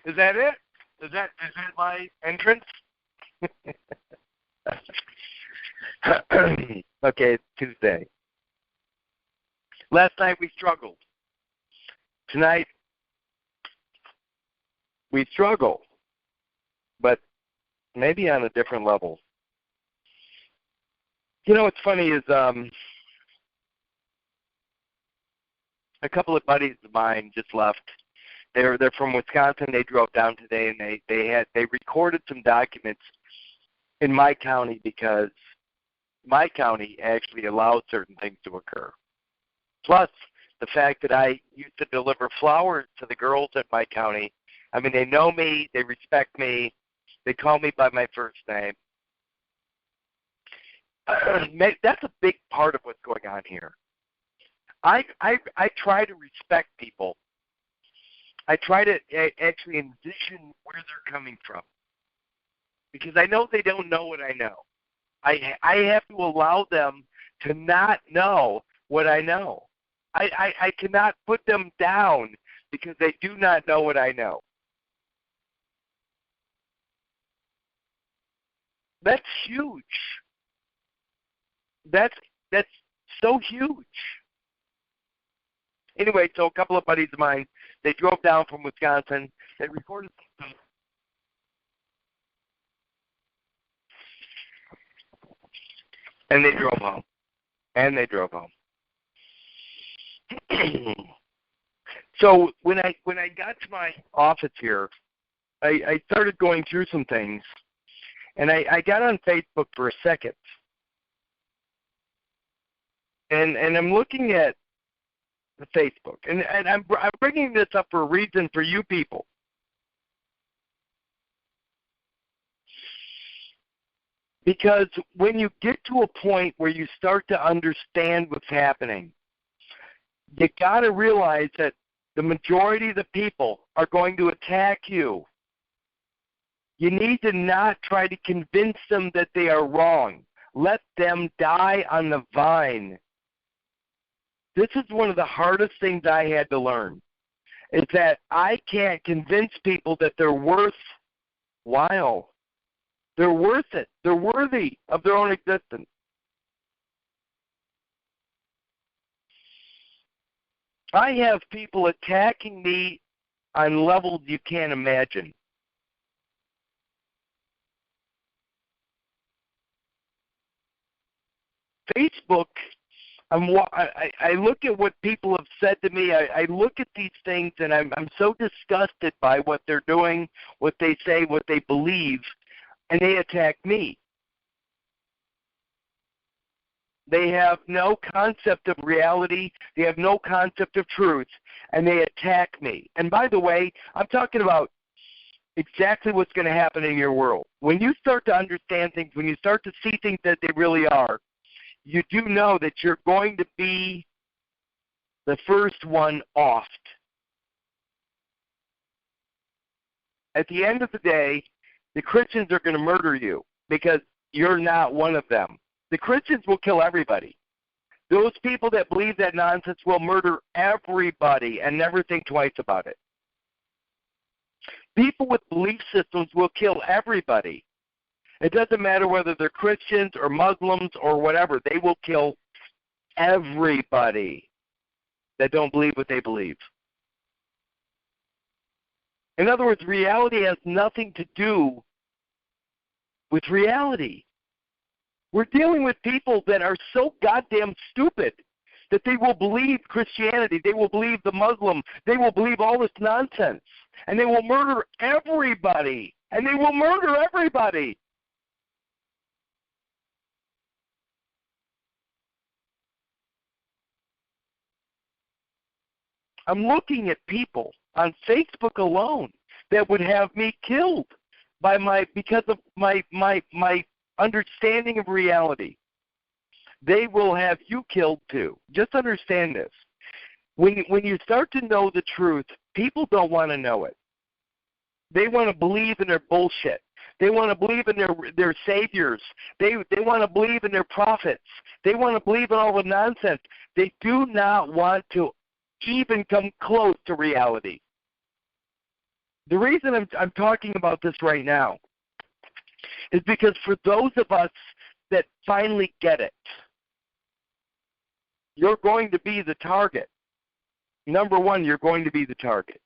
Is that it? Is that my entrance? Okay, it's Tuesday. Last night we struggled. Tonight we struggle, but maybe on a different level. You know what's funny is a couple of buddies of mine just left. They're from Wisconsin. They drove down today, and they recorded some documents in my county because my county actually allows certain things to occur. Plus, the fact that I used to deliver flowers to the girls at my county. I mean, they know me, they respect me, they call me by my first name. That's a big part of what's going on here. I try to respect people. I try to actually envision where they're coming from, because I know they don't know what I know. I have to allow them to not know what I know. I cannot put them down because they do not know what I know. That's huge. That's so huge. Anyway, so a couple of buddies of mine, they drove down from Wisconsin. They recorded some stuff. And they drove home. So when I got to my office here, I started going through some things, and I got on Facebook for a second, and I'm looking at the Facebook, and I'm bringing this up for a reason for you people. Because when you get to a point where you start to understand what's happening, you got to realize that the majority of the people are going to attack you. You need to not try to convince them that they are wrong. Let them die on the vine. This is one of the hardest things I had to learn, is that I can't convince people that they're worthwhile. They're worth it. They're worthy of their own existence. I have people attacking me on levels you can't imagine. Facebook, I look at what people have said to me. I look at these things, and I'm so disgusted by what they're doing, what they say, what they believe, and they attack me. They have no concept of reality. They have no concept of truth, and they attack me. And by the way, I'm talking about exactly what's going to happen in your world. When you start to understand things, when you start to see things that they really are, you do know that you're going to be the first one offed. At the end of the day, the Christians are going to murder you because you're not one of them. The Christians will kill everybody. Those people that believe that nonsense will murder everybody and never think twice about it. People with belief systems will kill everybody. It doesn't matter whether they're Christians or Muslims or whatever. They will kill everybody that don't believe what they believe. In other words, reality has nothing to do with reality. We're dealing with people that are so goddamn stupid that they will believe Christianity, they will believe the Muslim, they will believe all this nonsense, and they will murder everybody, and they will murder everybody. I'm looking at people on Facebook alone that would have me killed because of my understanding of reality. They will have you killed too. Just understand this. When you start to know the truth, people don't want to know it. They want to believe in their bullshit. They want to believe in their saviors. They want to believe in their prophets. They want to believe in all the nonsense. They do not want to even come close to reality. The reason I'm talking about this right now is because for those of us that finally get it, you're going to be the target. Number one, you're going to be the target.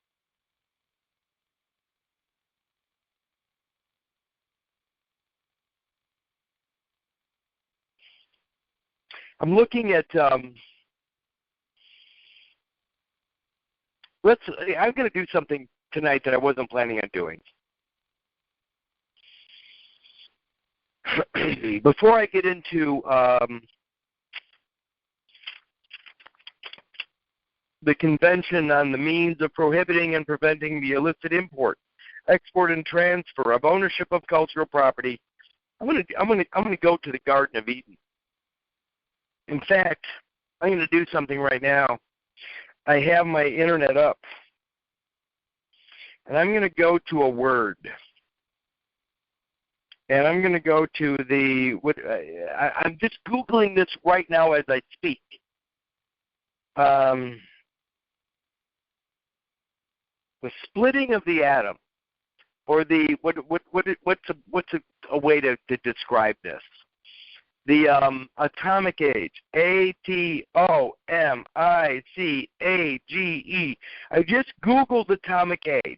I'm looking at, I'm going to do something tonight that I wasn't planning on doing. Before I get into the Convention on the Means of Prohibiting and Preventing the Illicit Import, Export, and Transfer of Ownership of Cultural Property, I'm going to go to the Garden of Eden. In fact, I'm going to do something right now. I have my internet up, and I'm going to go to a word. And I'm going to go to I'm just Googling this right now as I speak. The splitting of the atom, or the what's a way to describe this? The atomic age, Atomicage. I just Googled atomic age.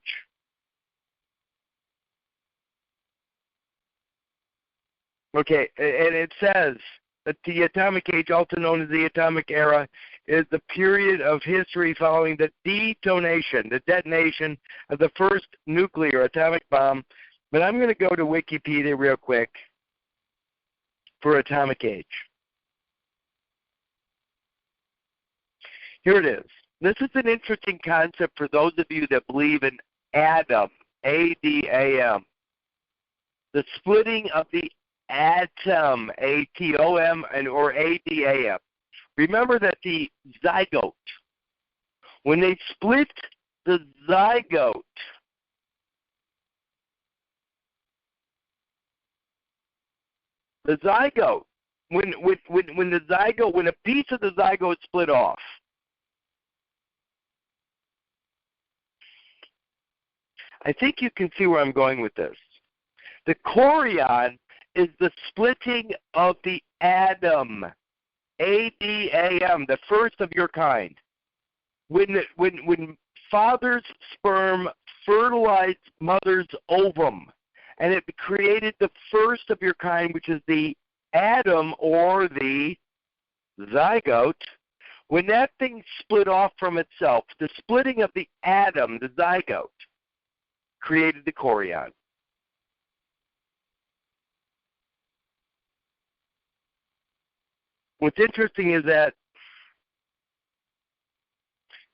Okay, and it says that the atomic age, also known as the atomic era, is the period of history following the detonation of the first nuclear atomic bomb. But I'm going to go to Wikipedia real quick for atomic age. Here it is. This is an interesting concept for those of you that believe in Adam, A-D-A-M. The splitting of the atom, A-T-O-M, or A-D-A-M. Remember that the zygote, when they split the zygote, when a piece of the zygote split off, I think you can see where I'm going with this. The chorion is the splitting of the atom, A-D-A-M, the first of your kind. When father's sperm fertilized mother's ovum, and it created the first of your kind, which is the atom or the zygote. When that thing split off from itself, the splitting of the atom, the zygote, created the chorion. What's interesting is that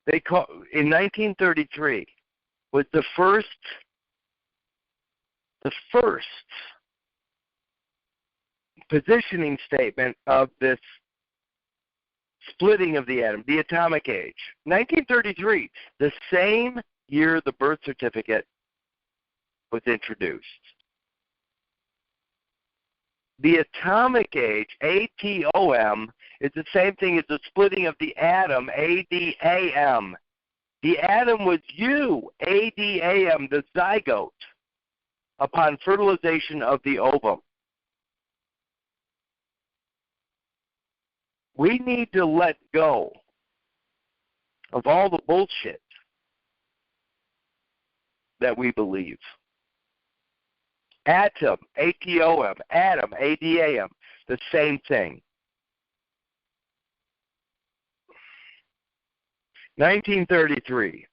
in 1933 was the first positioning statement of this splitting of the atom, the atomic age. 1933, the same year the birth certificate was introduced. The atomic age, A-T-O-M, is the same thing as the splitting of the atom, A-D-A-M. The atom was you, A-D-A-M, the zygote, upon fertilization of the ovum. We need to let go of all the bullshit that we believe. Atom, A-T-O-M, atom, A-D-A-M, the same thing. 1933.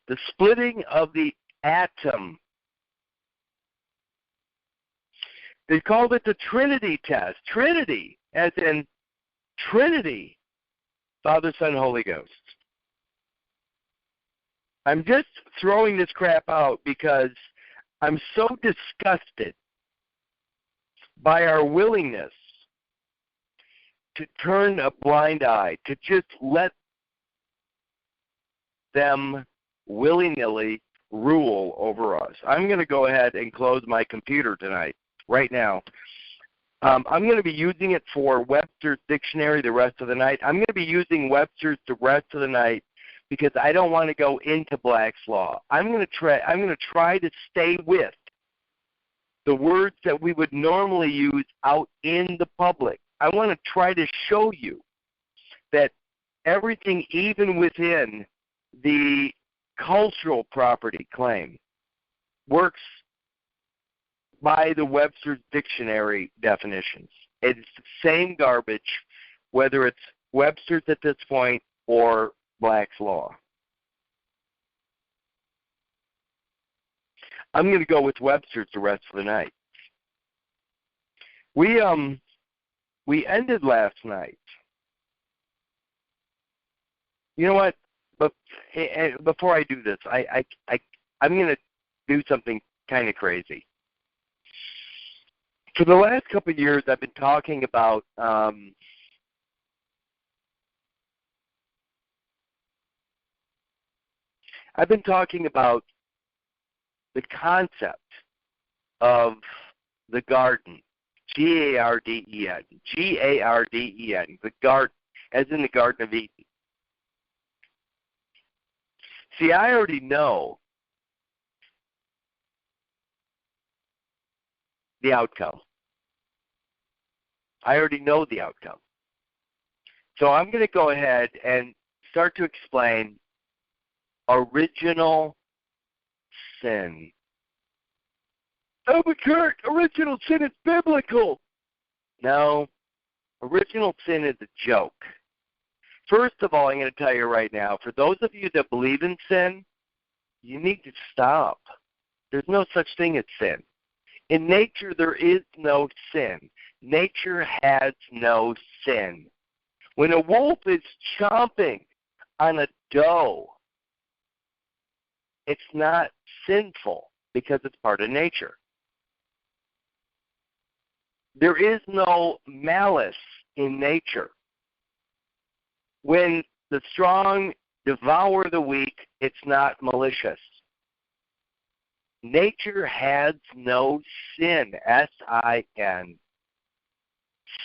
The splitting of the atom. They called it the Trinity test. Trinity, as in Trinity, Father, Son, Holy Ghost. I'm just throwing this crap out because I'm so disgusted by our willingness to turn a blind eye, to just let them willy-nilly rule over us. I'm going to go ahead and close my computer tonight, right now. I'm going to be using it for Webster's Dictionary the rest of the night. I'm going to be using Webster's the rest of the night because I don't want to go into Black's Law. I'm going to try to stay with the words that we would normally use out in the public. I want to try to show you that everything, even within the cultural property claim, works by the Webster's Dictionary definitions. It's the same garbage, whether it's Webster's at this point or Black's Law. I'm going to go with Webster's the rest of the night. We ended last night. You know what? But before I do this, I'm going to do something kind of crazy. For the last couple of years, I've been talking about the concept of the garden, G-A-R-D-E-N, G-A-R-D-E-N, the garden, as in the Garden of Eden. See, I already know the outcome. I already know the outcome. So I'm going to go ahead and start to explain original sin. Oh, but Kurt, original sin is biblical. No, original sin is a joke. First of all, I'm going to tell you right now, for those of you that believe in sin, you need to stop. There's no such thing as sin. In nature, there is no sin. Nature has no sin. When a wolf is chomping on a doe, it's not sinful because it's part of nature. There is no malice in nature. When the strong devour the weak, it's not malicious. Nature has no sin, S-I-N.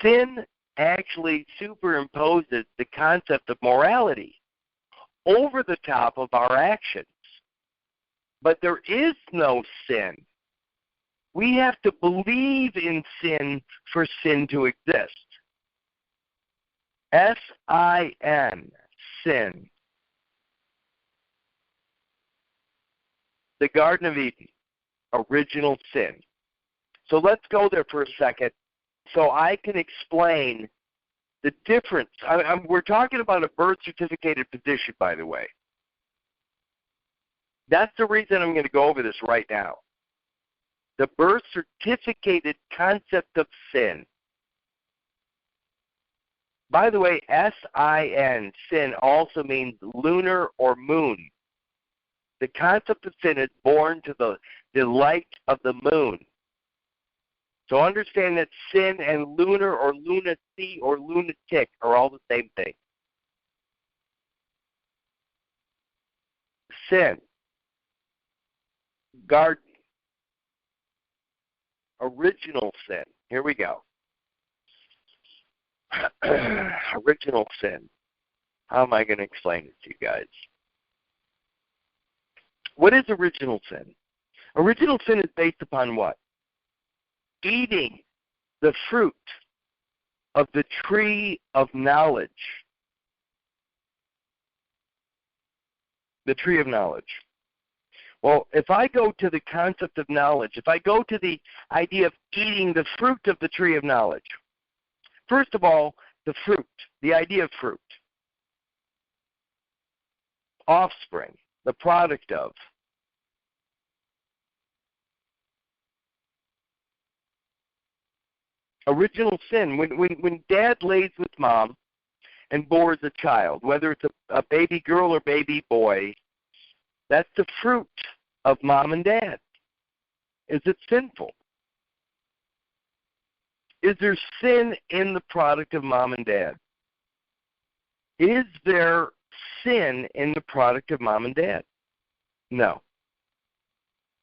Sin actually superimposes the concept of morality over the top of our actions. But there is no sin. We have to believe in sin for sin to exist. S-I-N, sin. The Garden of Eden, original sin. So let's go there for a second so I can explain the difference. We're talking about a birth certificated position, by the way. That's the reason I'm going to go over this right now. The birth certificated concept of sin. By the way, S-I-N, sin, also means lunar or moon. The concept of sin is born to the light of the moon. So understand that sin and lunar or lunacy or lunatic are all the same thing. Sin. Garden. Original sin. Here we go. Original sin. How am I going to explain it to you guys? What is original sin? Original sin is based upon what? Eating the fruit of the tree of knowledge. The tree of knowledge. Well, if I go to the concept of knowledge, if I go to the idea of eating the fruit of the tree of knowledge, first of all, the fruit, the idea of fruit. Offspring, the product of. Original sin, when dad lays with mom and bores a child, whether it's a baby girl or baby boy, that's the fruit of mom and dad. Is it sinful? Is there sin in the product of mom and dad? Is there sin in the product of mom and dad? No.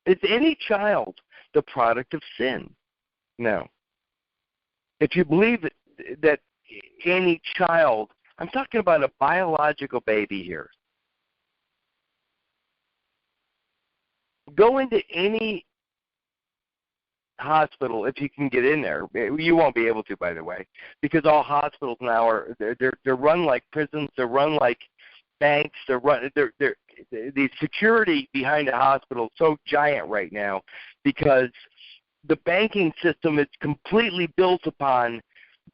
Is any child the product of sin? No. If you believe that any child, I'm talking about a biological baby here. Go into any hospital if you can get in there. You won't be able to, by the way, because all hospitals now are they're run like prisons. They're run like banks. The security behind a hospital is so giant right now because the banking system is completely built upon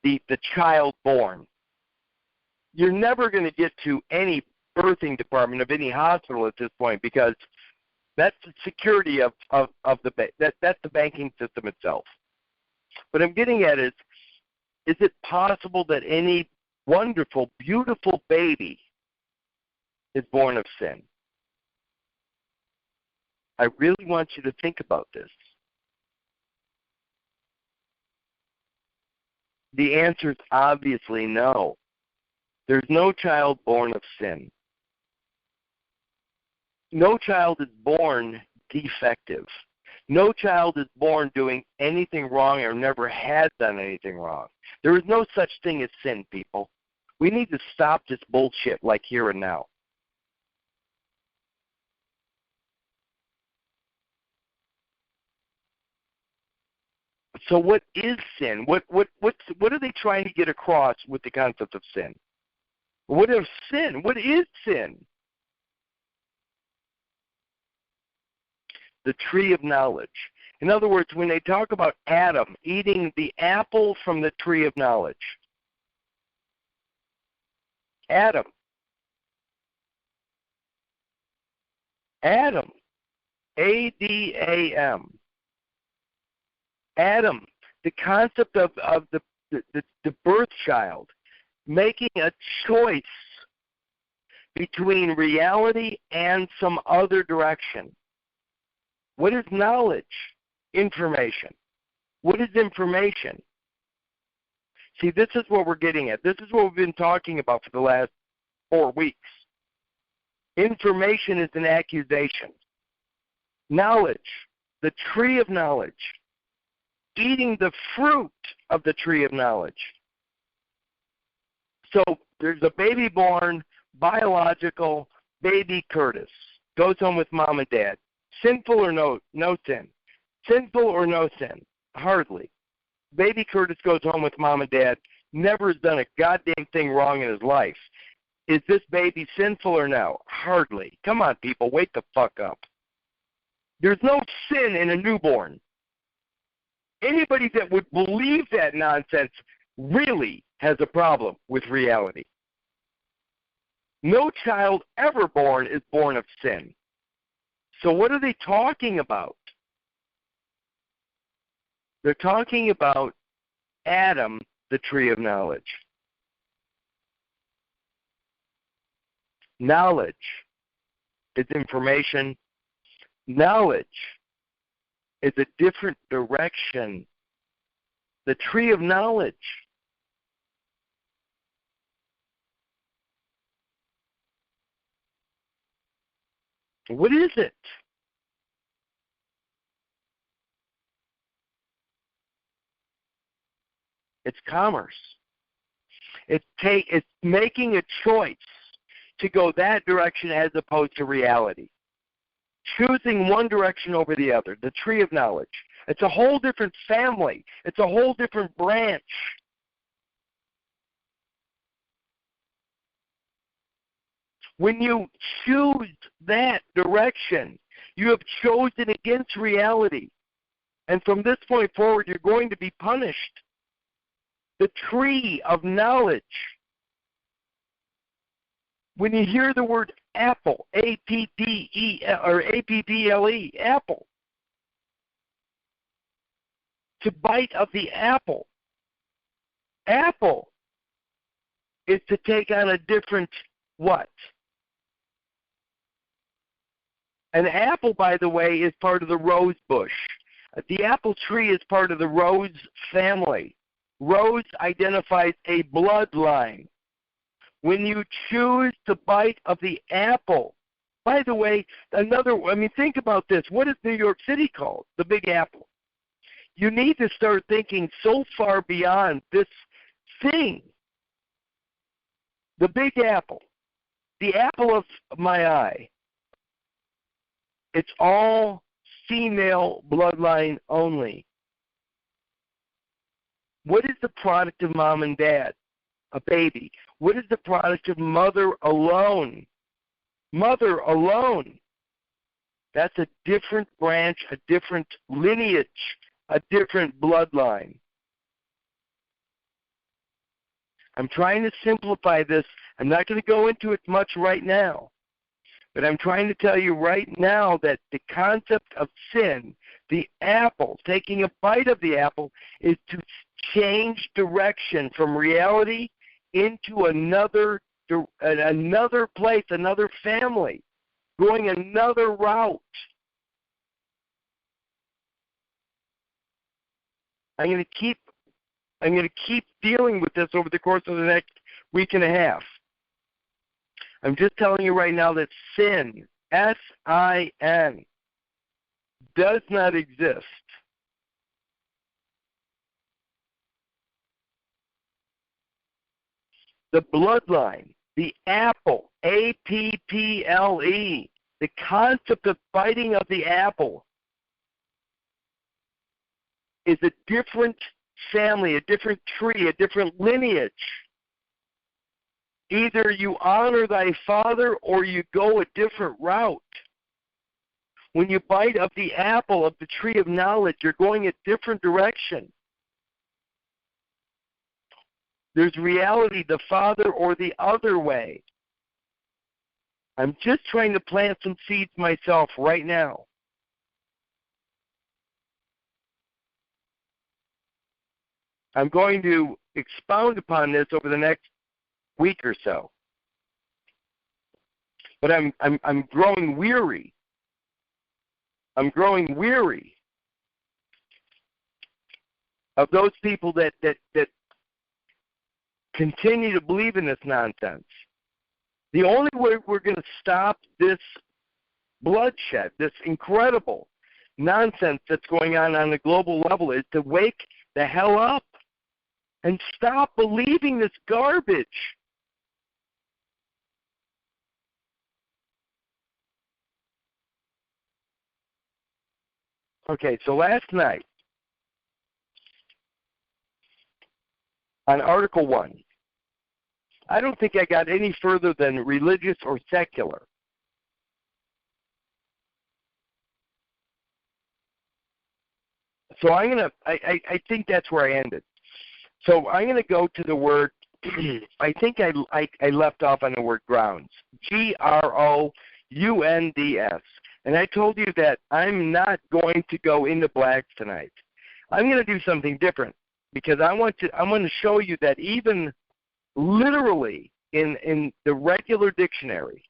the child born. You're never going to get to any birthing department of any hospital at this point because that's the security of the that's the banking system itself. What I'm getting at is it possible that any wonderful, beautiful baby is born of sin? I really want you to think about this. The answer is obviously no. There's no child born of sin. No child is born defective. No child is born doing anything wrong or never has done anything wrong. There is no such thing as sin, people. We need to stop this bullshit like here and now. So what is sin? What are they trying to get across with the concept of sin? What is sin? What is sin? The tree of knowledge. In other words, when they talk about Adam eating the apple from the tree of knowledge, Adam, Adam, A-D-A-M, Adam, the concept of the birth child, making a choice between reality and some other direction. What is knowledge? Information. What is information? See, this is what we're getting at. This is what we've been talking about for the last 4 weeks. Information is an accusation. Knowledge, the tree of knowledge, eating the fruit of the tree of knowledge. So there's a baby born, biological, baby Curtis, goes home with mom and dad. Sinful or no sin? Sinful or no sin? Hardly. Baby Curtis goes home with mom and dad, never has done a goddamn thing wrong in his life. Is this baby sinful or no? Hardly. Come on, people, wake the fuck up. There's no sin in a newborn. Anybody that would believe that nonsense really has a problem with reality. No child ever born is born of sin. So what are they talking about? They're talking about Adam, the tree of knowledge. Knowledge is information. Knowledge is a different direction. The tree of knowledge. What is it? It's commerce. It's making a choice to go that direction as opposed to reality. Choosing one direction over the other, the tree of knowledge. It's a whole different family. It's a whole different branch. When you choose that direction, you have chosen against reality. And from this point forward, you're going to be punished. The tree of knowledge. When you hear the word apple, A-P-P-E or A-P-P-L-E, apple, to bite of the apple. Apple is to take on a different what? An apple, by the way, is part of the rose bush. The apple tree is part of the rose family. Rose identifies a bloodline. When you choose to bite of the apple, by the way, think about this. What is New York City called? The Big Apple. You need to start thinking so far beyond this thing. The Big Apple. The apple of my eye. It's all female bloodline only. What is the product of mom and dad? A baby. What is the product of mother alone? Mother alone. That's a different branch, a different lineage, a different bloodline. I'm trying to simplify this. I'm not going to go into it much right now. But I'm trying to tell you right now that the concept of sin, the apple, taking a bite of the apple, is to change direction from reality into another place, another family, going another route. I'm going to keep dealing with this over the course of the next week and a half. I'm just telling you right now that sin, S-I-N, does not exist. The bloodline, the apple, A-P-P-L-E, the concept of biting of the apple is a different family, a different tree, a different lineage. Either you honor thy father or you go a different route. When you bite of the apple of the tree of knowledge, you're going a different direction. There's reality, the father or the other way. I'm just trying to plant some seeds myself right now. I'm going to expound upon this over the next week or so. But I'm growing weary. I'm growing weary of those people that continue to believe in this nonsense. The only way we're going to stop this bloodshed, this incredible nonsense that's going on a global level, is to wake the hell up and stop believing this garbage. Okay, so last night, on Article 1, I don't think I got any further than religious or secular. So I think that's where I ended. So I'm going to go to the word, I think I left off on the word grounds, Grounds. And I told you that I'm not going to go into blacks tonight. I'm going to do something different because I want to show you that even literally in the regular dictionary,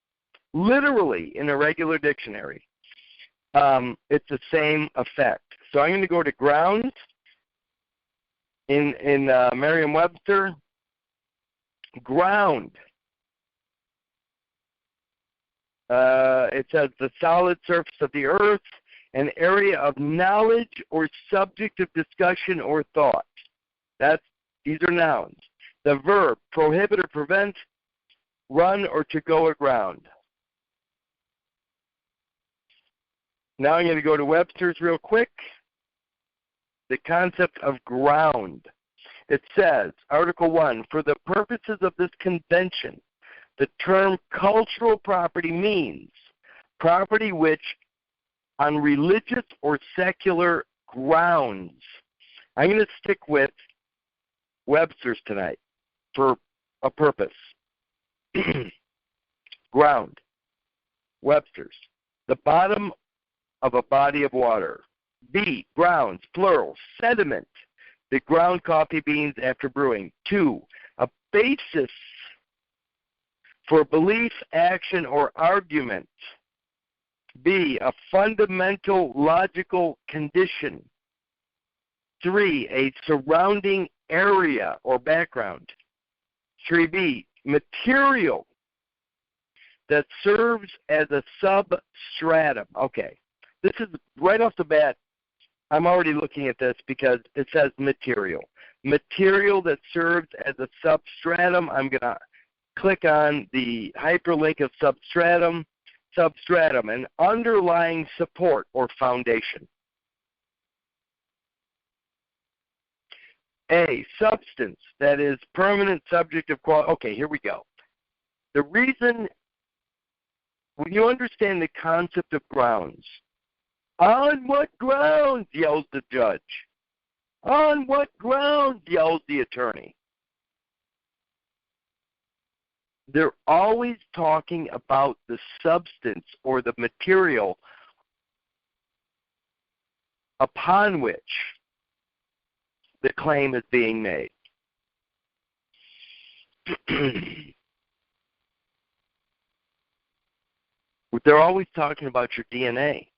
it's the same effect. So I'm going to go to grounds in Merriam-Webster. Ground. It says the solid surface of the earth, an area of knowledge or subject of discussion or thought. These are nouns. The verb, prohibit or prevent, run or to go aground. Now I'm going to go to Webster's real quick. The concept of ground. It says, Article 1, for the purposes of this convention, the term cultural property means property which, on religious or secular grounds, I'm going to stick with Webster's tonight for a purpose. Ground. Webster's. The bottom of a body of water. B, grounds, plural, sediment. The ground coffee beans after brewing. 2, a basis for belief, action, or argument. B, a fundamental logical condition. 3, a surrounding area or background. 3B, material that serves as a substratum. Okay, this is right off the bat. I'm already looking at this because it says material. Material that serves as a substratum. I'm going to click on the hyperlink of substratum. substratum, an underlying support or foundation. A, substance, that is permanent subject of quality. Okay, here we go. The reason, when you understand the concept of grounds, on what grounds, yells the judge. On what grounds, yells the attorney. They're always talking about the substance or the material upon which the claim is being made. They're always talking about your DNA.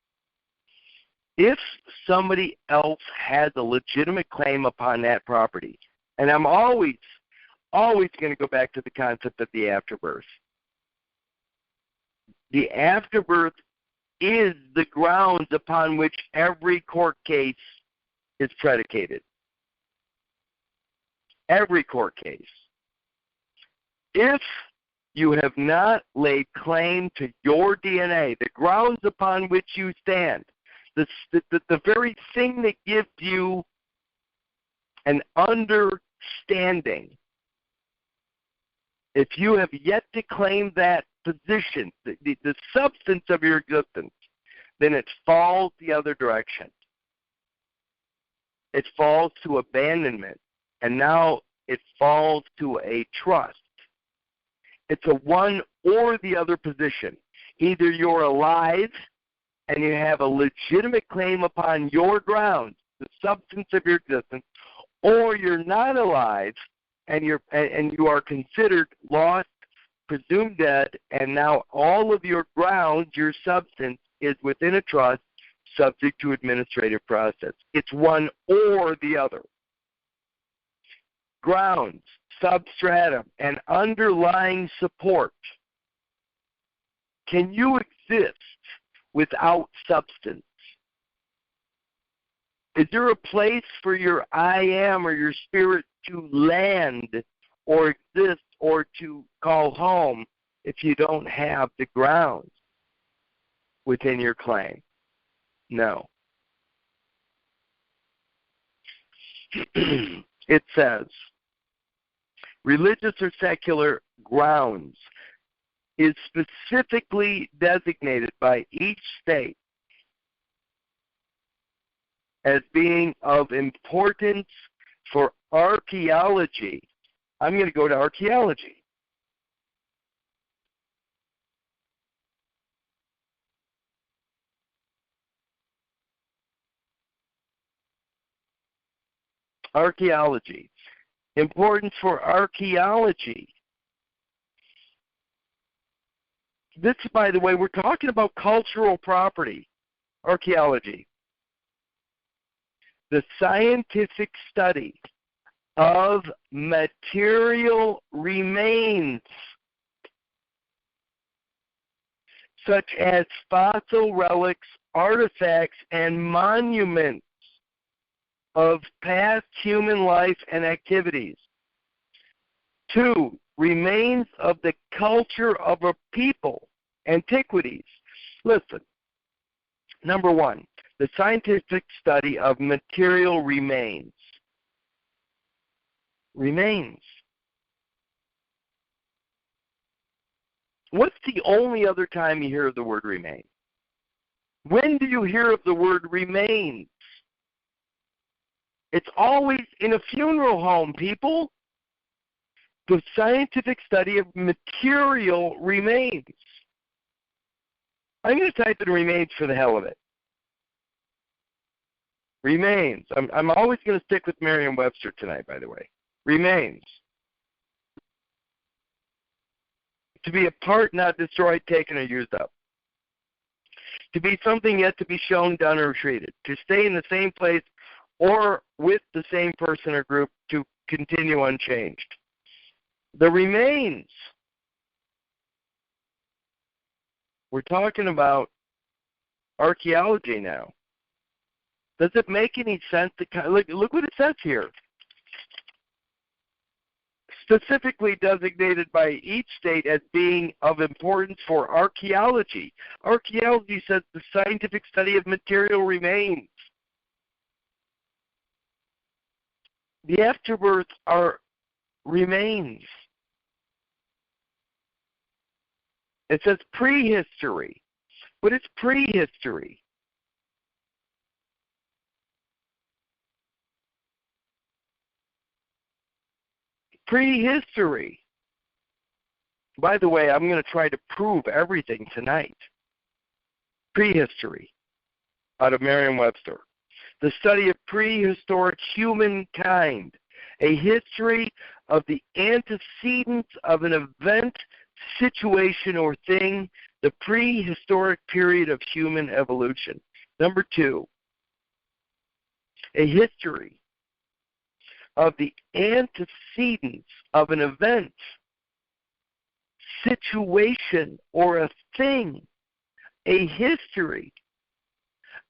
If somebody else has a legitimate claim upon that property, and I'm always going to go back to the concept of the afterbirth. The afterbirth is the grounds upon which every court case is predicated. Every court case. If you have not laid claim to your DNA, the grounds upon which you stand, the very thing that gives you an understanding, if you have yet to claim that position, the substance of your existence, then it falls the other direction. It falls to abandonment, and now it falls to a trust. It's a one or the other position. Either you're alive and you have a legitimate claim upon your grounds, the substance of your existence, or you're not alive and you are considered lost, presumed dead, and now all of your grounds, your substance, is within a trust subject to administrative process. It's one or the other. Grounds, substratum, and underlying support. Can you exist without substance? Is there a place for your I am or your spirit to land or exist or to call home if you don't have the grounds within your claim? No. It says, religious or secular grounds is specifically designated by each state as being of importance for archaeology. I'm going to go to archaeology. Archaeology. Importance for archaeology. This, by the way, we're talking about cultural property, archaeology. The scientific study of material remains, such as fossil relics, artifacts, and monuments of past human life and activities. 2, remains of the culture of a people, antiquities. Listen, number 1, the scientific study of material remains. Remains. What's the only other time you hear of the word remain? When do you hear of the word remains? It's always in a funeral home, people. The scientific study of material remains. I'm going to type in remains for the hell of it. Remains. I'm always going to stick with Merriam-Webster tonight, by the way. Remains. To be a part not destroyed, taken, or used up. To be something yet to be shown, done, or treated. To stay in the same place or with the same person or group, to continue unchanged. The remains. We're talking about archaeology now. Does it make any sense? Look what it says here. specifically designated by each state as being of importance for archaeology. Archaeology says the scientific study of material remains. The afterbirth are remains. It says prehistory. What is prehistory? Prehistory. By the way, I'm going to try to prove everything tonight. Prehistory, out of Merriam-Webster. The study of prehistoric humankind, a history of the antecedents of an event, situation, or thing, the prehistoric period of human evolution. Number 2, a history of the antecedents of an event, situation, or a thing. A history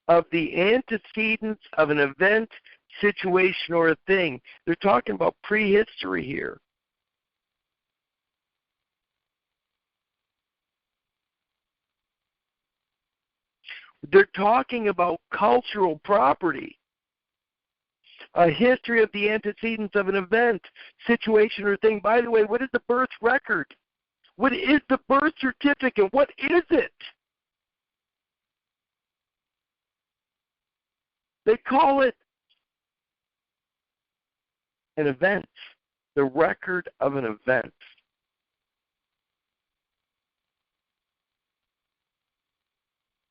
of the antecedents of an event, situation, or a thing. They're talking about prehistory here. They're talking about cultural property. A history of the antecedents of an event, situation, or thing. By the way, what is the birth record? What is the birth certificate? What is it? They call it an event, the record of an event.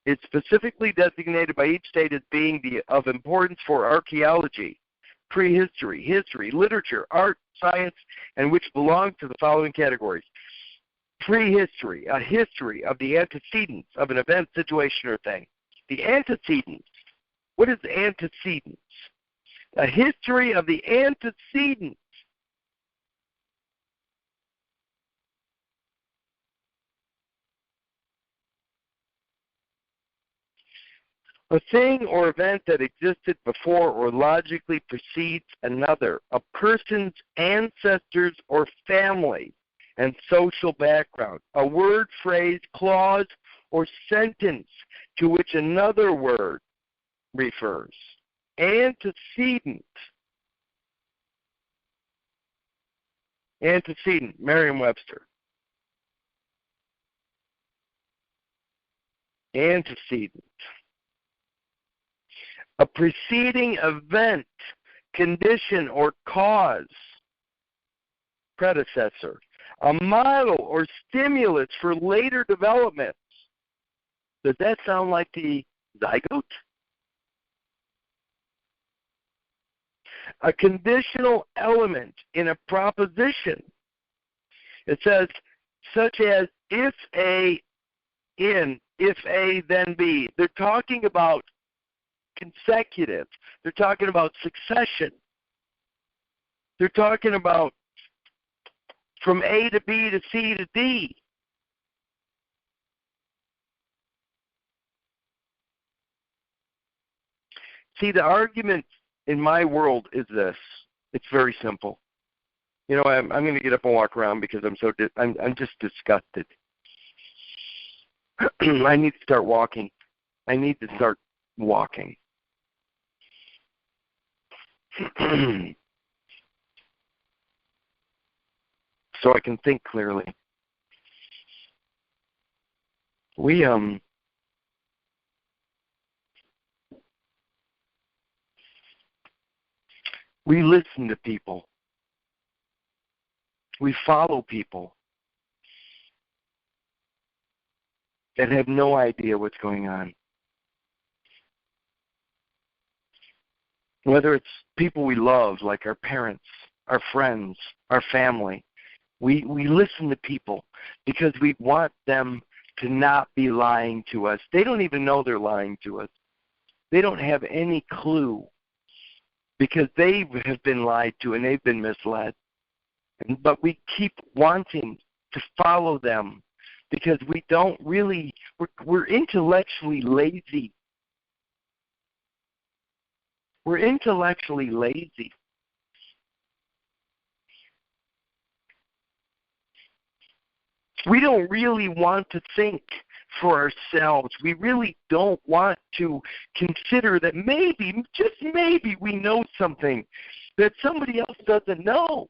It's specifically designated by each state as being of importance for archaeology, prehistory, history, literature, art, science, and which belong to the following categories. Prehistory, a history of the antecedents of an event, situation, or thing. The antecedents. What is antecedents? A history of the antecedents. A thing or event that existed before or logically precedes another. A person's ancestors or family and social background. A word, phrase, clause, or sentence to which another word refers. Antecedent. Antecedent, Merriam-Webster. Antecedent. A preceding event, condition, or cause. Predecessor. A model or stimulus for later developments. Does that sound like the zygote? A conditional element in a proposition. It says, such as if A, in, if A, then B. They're talking about consecutive. They're talking about succession. They're talking about from A to B to C to D. See, the argument in my world is this. It's very simple. You know, I'm going to get up and walk around because I'm just disgusted. I need to start walking. I need to start walking. So I can think clearly. We listen to people. We follow people that have no idea what's going on. Whether it's people we love, like our parents, our friends, our family, we listen to people because we want them to not be lying to us. They don't even know they're lying to us. They don't have any clue because they have been lied to and they've been misled. But we keep wanting to follow them because we don't really, we're intellectually lazy. We're intellectually lazy. We don't really want to think for ourselves. We really don't want to consider that maybe, just maybe, we know something that somebody else doesn't know.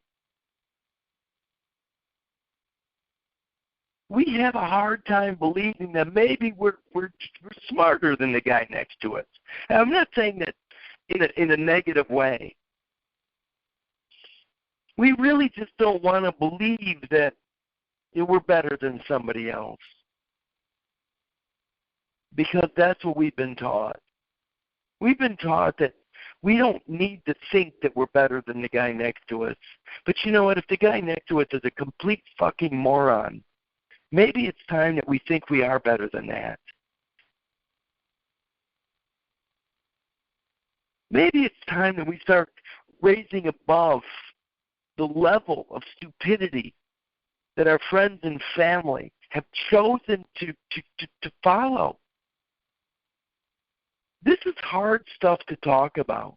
We have a hard time believing that maybe we're smarter than the guy next to us. And I'm not saying that in a negative way. We really just don't want to believe that we're better than somebody else, because that's what we've been taught. We've been taught that we don't need to think that we're better than the guy next to us. But you know what? If the guy next to us is a complete fucking moron, maybe it's time that we think we are better than that. Maybe it's time that we start raising above the level of stupidity that our friends and family have chosen to follow. This is hard stuff to talk about.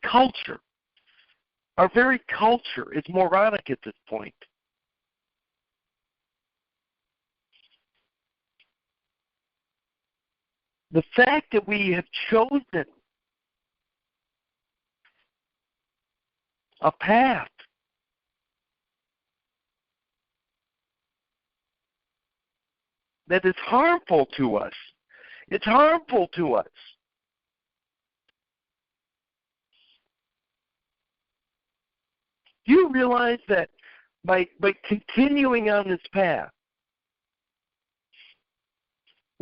Culture. Our very culture is moronic at this point. The fact that we have chosen a path that is harmful to us. It's harmful to us. Do you realize that by continuing on this path,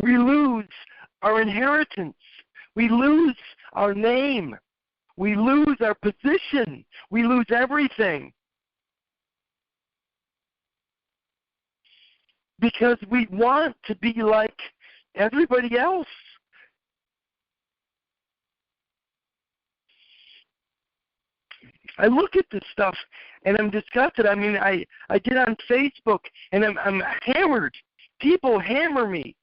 we lose our inheritance, we lose our name, we lose our position, we lose everything. Because we want to be like everybody else. I look at this stuff and I'm disgusted. I mean, I get on Facebook and I'm hammered. People hammer me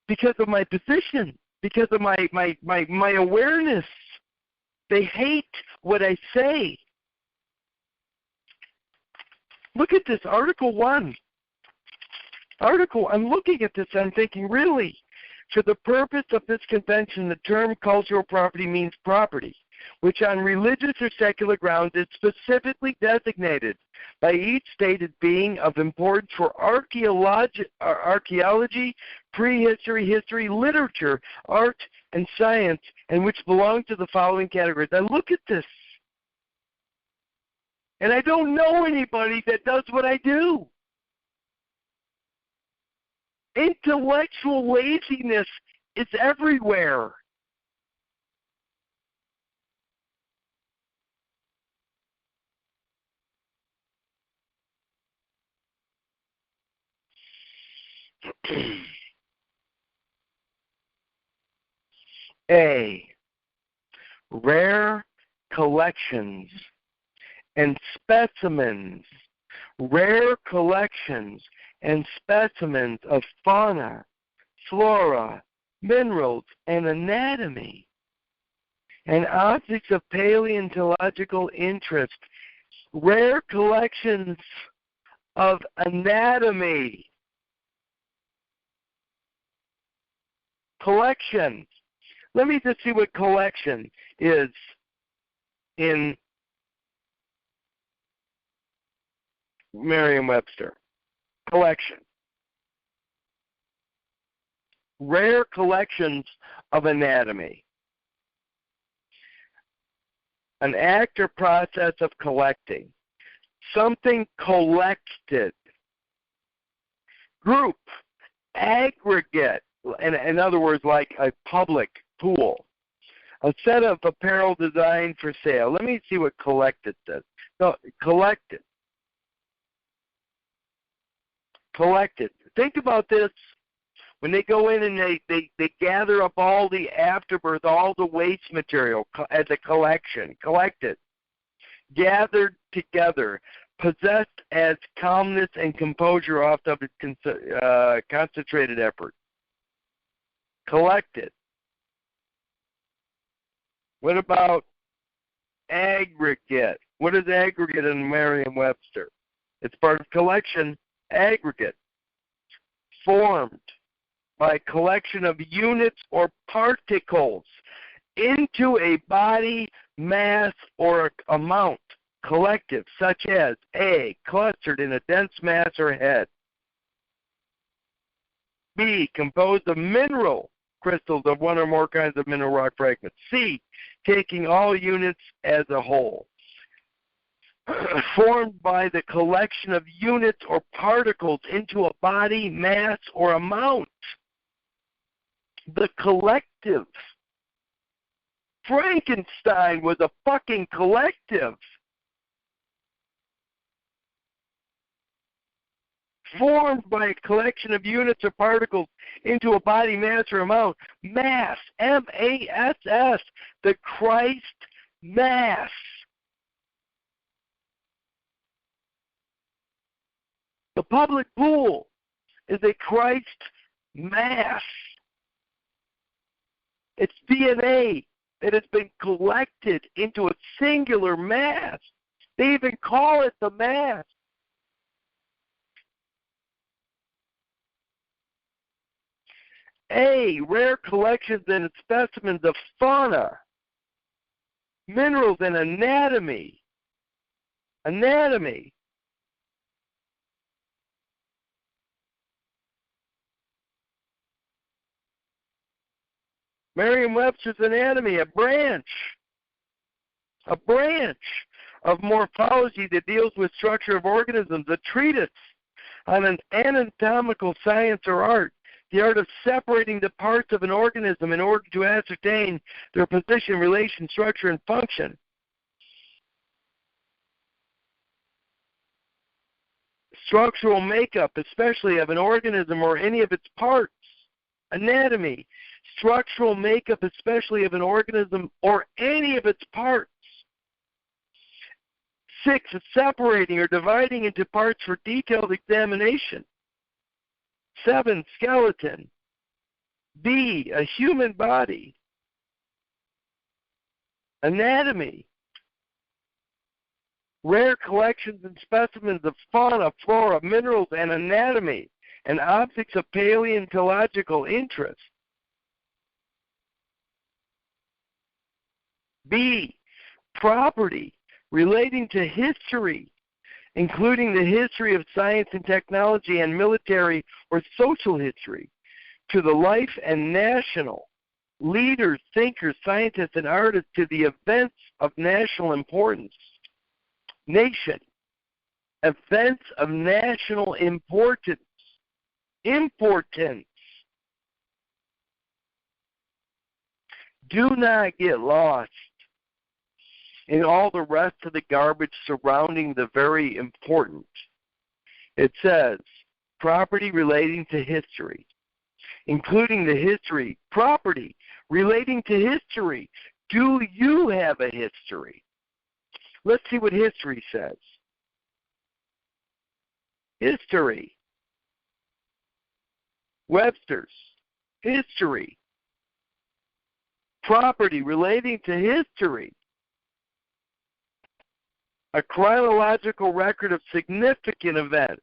because of my position, because of my awareness. They hate what I say. Look at this, Article 1. I'm looking at this and I'm thinking, really, for the purpose of this convention, the term cultural property means property, which on religious or secular grounds is specifically designated by each state as being of importance for archaeology, prehistory, history, literature, art, and science, and which belong to the following categories. I look at this, and I don't know anybody that does what I do. Intellectual laziness is everywhere. A. Rare collections and specimens. Rare collections and specimens of fauna, flora, minerals, and anatomy, and objects of paleontological interest. Rare collections of anatomy. Collection. Let me just see what collection is in Merriam-Webster. Collection. Rare collections of anatomy. An act or process of collecting. Something collected. Group. Aggregate. In other words, like a public pool. A set of apparel designed for sale. Let me see what collected says. No, collected. Collected. Think about this. When they go in and they gather up all the afterbirth, all the waste material as a collection. Collected. Gathered together. Possessed as calmness and composure off of its concentrated effort. Collected. What about aggregate? What is aggregate in Merriam-Webster? It's part of collection, aggregate, formed by collection of units or particles into a body, mass, or amount, collective, such as A, clustered in a dense mass or head. B, composed of mineral crystals of one or more kinds of mineral rock fragments. C, taking all units as a whole. Formed by the collection of units or particles into a body, mass, or amount. The collective. Frankenstein was a fucking collective. Formed by a collection of units or particles into a body, mass, or amount. Mass, M-A-S-S, the Christ Mass. The public pool is a Christ Mass. It's DNA that has been collected into a singular mass. They even call it the Mass. A, rare collections and specimens of fauna, minerals, and anatomy. Anatomy. Merriam-Webster's anatomy, a branch of morphology that deals with structure of organisms, a treatise on an anatomical science or art, the art of separating the parts of an organism in order to ascertain their position, relation, structure, and function. Structural makeup, especially of an organism or any of its parts. Anatomy, structural makeup, especially of an organism or any of its parts. 6, separating or dividing into parts for detailed examination. 7, skeleton. B, a human body. Anatomy. Rare collections and specimens of fauna, flora, minerals, and anatomy, and objects of paleontological interest. B, property relating to history, including the history of science and technology and military or social history, to the life and national leaders, thinkers, scientists, and artists, to the events of national importance. Nation, events of national importance. Importance. Do not get lost in all the rest of the garbage surrounding the very important. It says, property relating to history, including the history, property relating to history. Do you have a history? Let's see what history says. History. Webster's. History. Property relating to history. A chronological record of significant events.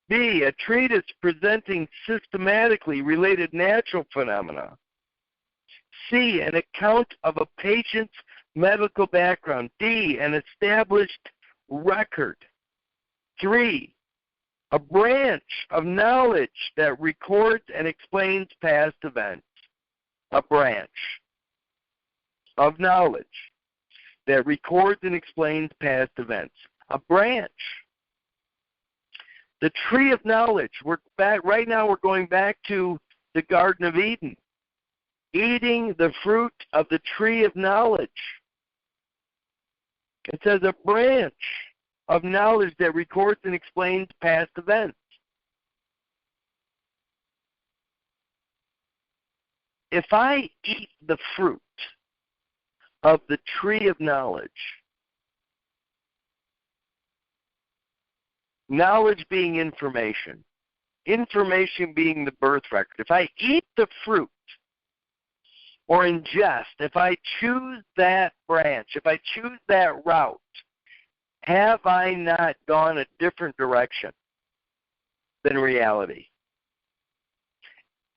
B, a treatise presenting systematically related natural phenomena. C, an account of a patient's medical background. D, an established record. 3, a branch of knowledge that records and explains past events. A branch of knowledge that records and explains past events. A branch. The tree of knowledge. We're back right now. We're going back to the Garden of Eden, eating the fruit of the tree of knowledge. It says a branch of knowledge that records and explains past events. If I eat the fruit of the tree of knowledge, knowledge being information, information being the birth record, if I eat the fruit or ingest, if I choose that branch, if I choose that route, have I not gone a different direction than reality?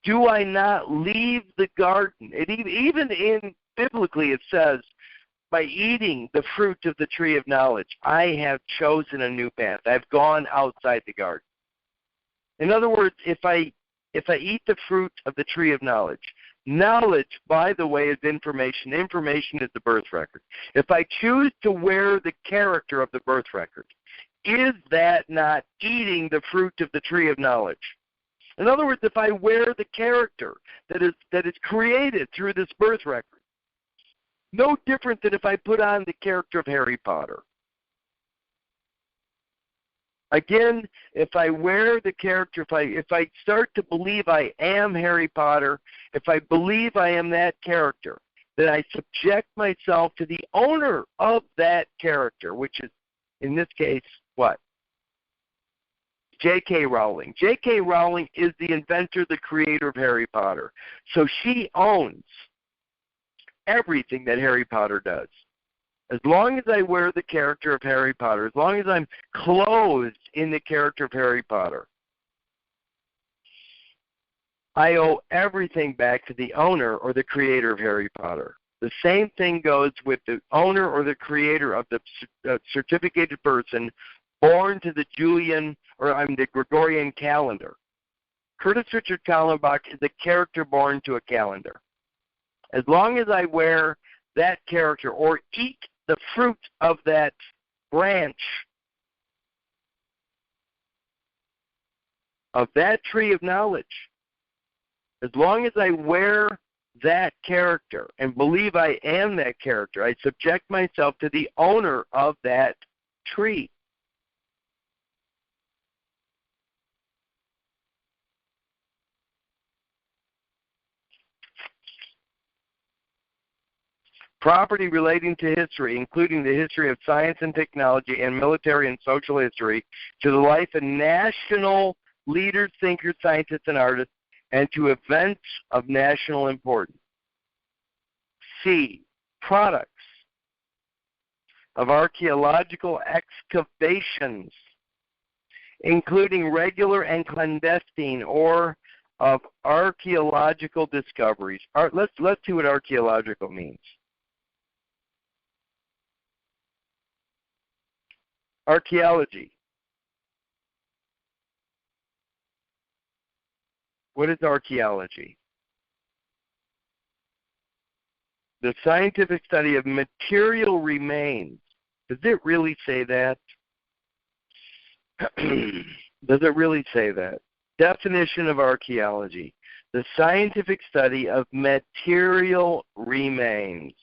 Do I not leave the garden? Even in biblically it says, by eating the fruit of the tree of knowledge, I have chosen a new path. I've gone outside the garden. In other words, if I eat the fruit of the tree of knowledge, knowledge, by the way, is information. Information is the birth record. If I choose to wear the character of the birth record, is that not eating the fruit of the tree of knowledge? In other words, if I wear the character that is created through this birth record, no different than if I put on the character of Harry Potter. Again, if I wear the character, if I start to believe I am Harry Potter, if I believe I am that character, then I subject myself to the owner of that character, which is, in this case, what? J.K. Rowling. J.K. Rowling is the inventor, the creator of Harry Potter. So she owns everything that Harry Potter does. As long as I wear the character of Harry Potter, as long as I'm clothed in the character of Harry Potter, I owe everything back to the owner or the creator of Harry Potter. The same thing goes with the owner or the creator of the certificated person born to the the Gregorian calendar. Curtis Richard Kallenbach is a character born to a calendar. As long as I wear that character or eat the fruit of that branch of that tree of knowledge, as long as I wear that character and believe I am that character, I subject myself to the owner of that tree. Property relating to history, including the history of science and technology and military and social history, to the life of national leaders, thinkers, scientists, and artists, and to events of national importance. C, products of archaeological excavations, including regular and clandestine, or of archaeological discoveries. Let's see what archaeological means. Archaeology. What is archaeology? The scientific study of material remains. Does it really say that? Does it really say that? Definition of archaeology. The scientific study of material remains,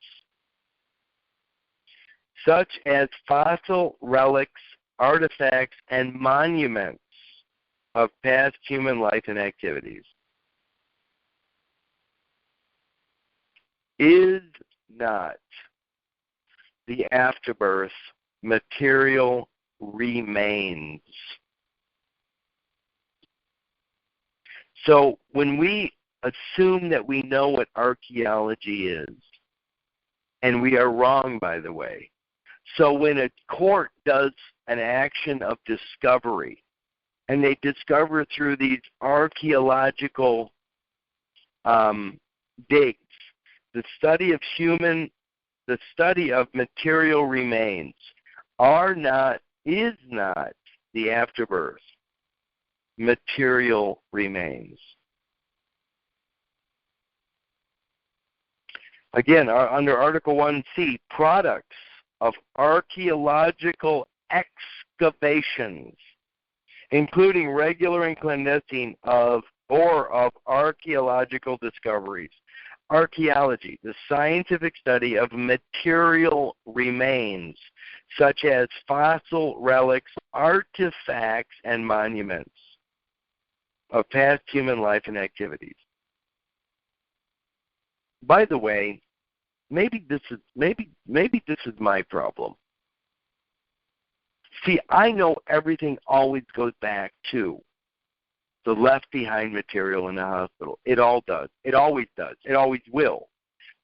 such as fossil relics, artifacts, and monuments of past human life and activities. Is not the afterbirth material remains? So when we assume that we know what archaeology is, and we are wrong, by the way. So when a court does an action of discovery, and they discover through these archaeological digs, the study of material remains is not the afterbirth material remains. Again, under Article 1C, products of archaeological excavations, including regular and clandestine of archaeological discoveries. Archaeology, the scientific study of material remains, such as fossil relics, artifacts, and monuments of past human life and activities. By the way, maybe this is my problem. See, I know everything always goes back to the left behind material in the hospital. It all does. It always does. It always will.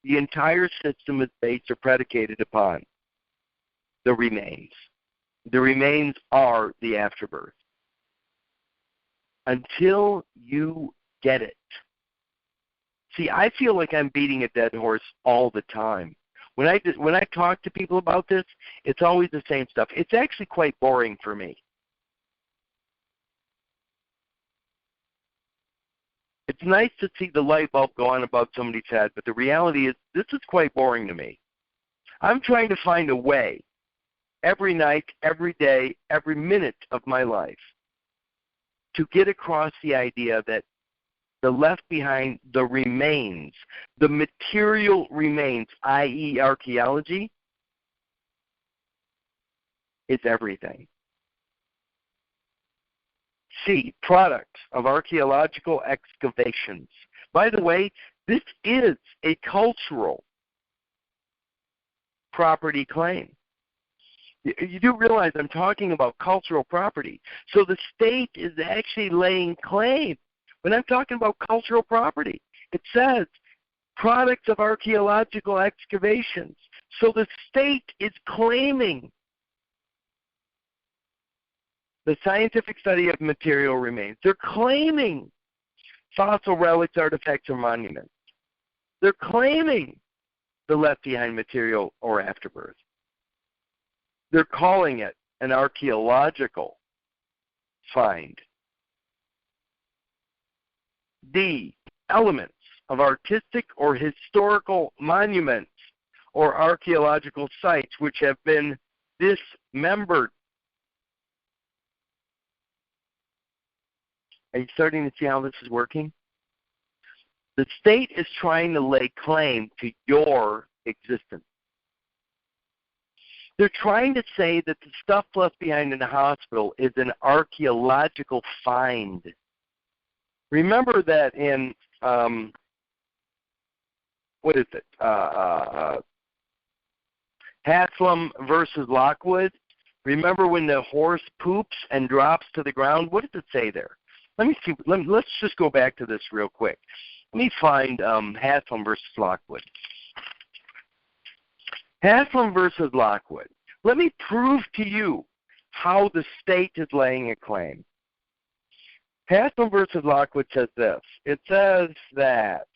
The entire system is based or predicated upon the remains. The remains are the afterbirth. Until you get it. See, I feel like I'm beating a dead horse all the time. When I talk to people about this, it's always the same stuff. It's actually quite boring for me. It's nice to see the light bulb go on above somebody's head, but the reality is this is quite boring to me. I'm trying to find a way every night, every day, every minute of my life to get across the idea that the left behind, the remains, the material remains, i.e. archaeology, is everything. C, product of archaeological excavations. By the way, this is a cultural property claim. You do realize I'm talking about cultural property. So the state is actually laying claim. When I'm talking about cultural property, it says products of archaeological excavations. So the state is claiming the scientific study of material remains. They're claiming fossil relics, artifacts, or monuments. They're claiming the left behind material or afterbirth. They're calling it an archaeological find. D, elements of artistic or historical monuments or archaeological sites which have been dismembered. Are you starting to see how this is working? The state is trying to lay claim to your existence. They're trying to say that the stuff left behind in the hospital is an archaeological find. Remember that in, Haslam versus Lockwood? Remember when the horse poops and drops to the ground? What does it say there? Let me see. Let's just go back to this real quick. Let me find Haslam versus Lockwood. Haslam versus Lockwood. Let me prove to you how the state is laying a claim. Haslam versus Lockwood says this. It says that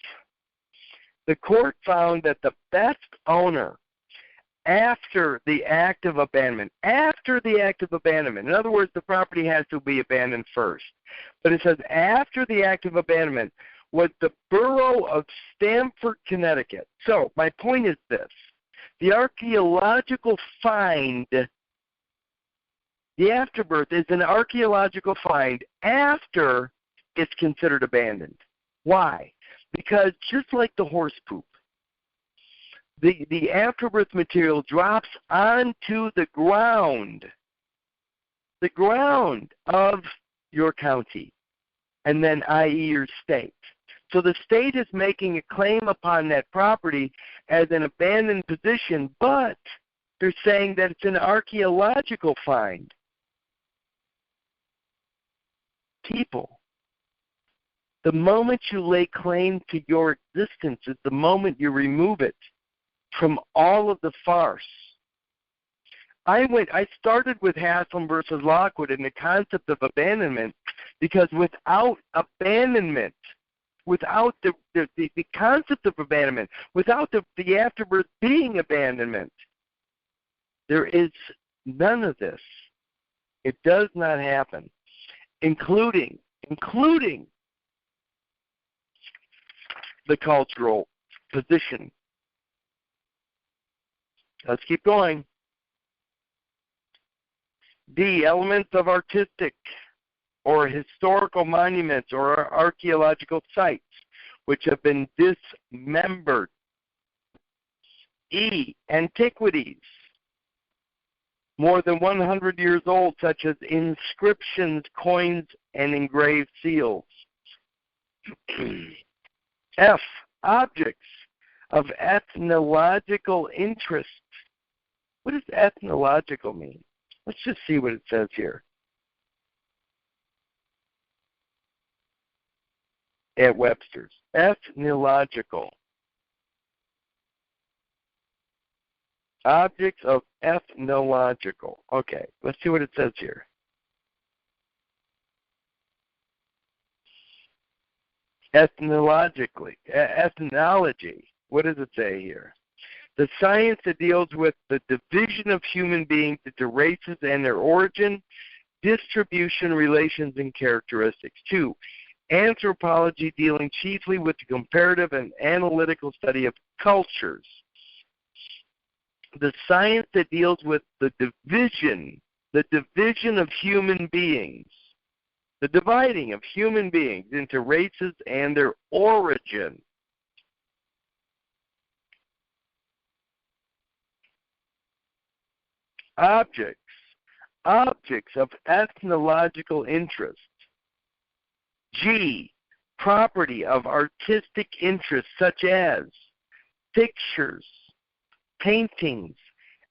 the court found that the best owner after the act of abandonment, in other words, the property has to be abandoned first, but it says after the act of abandonment was the borough of Stamford, Connecticut. So my point is this. The archaeological find, the afterbirth, is an archaeological find after it's considered abandoned. Why? Because just like the horse poop, the afterbirth material drops onto the ground of your county, and then i.e. your state. So the state is making a claim upon that property as an abandoned position, but they're saying that it's an archaeological find. People, the moment you lay claim to your existence is the moment you remove it from all of the farce. I started with Haslam versus Lockwood in the concept of abandonment because without abandonment, without the concept of abandonment, without the afterbirth being abandonment, there is none of this. It does not happen, including the cultural position. Let's keep going. D, elements of artistic or historical monuments or archaeological sites which have been dismembered. E, antiquities more than 100 years old, such as inscriptions, coins, and engraved seals. F, objects of ethnological interest. What does ethnological mean? Let's just see what it says here. At Webster's. Ethnological. Objects of ethnological. Okay, let's see what it says here. Ethnology. What does it say here? The science that deals with the division of human beings into races and their origin, distribution, relations, and characteristics. 2, anthropology dealing chiefly with the comparative and analytical study of cultures. The science that deals with the division of human beings, the dividing of human beings into races and their origin. Objects of ethnological interest. G, property of artistic interest such as pictures, paintings,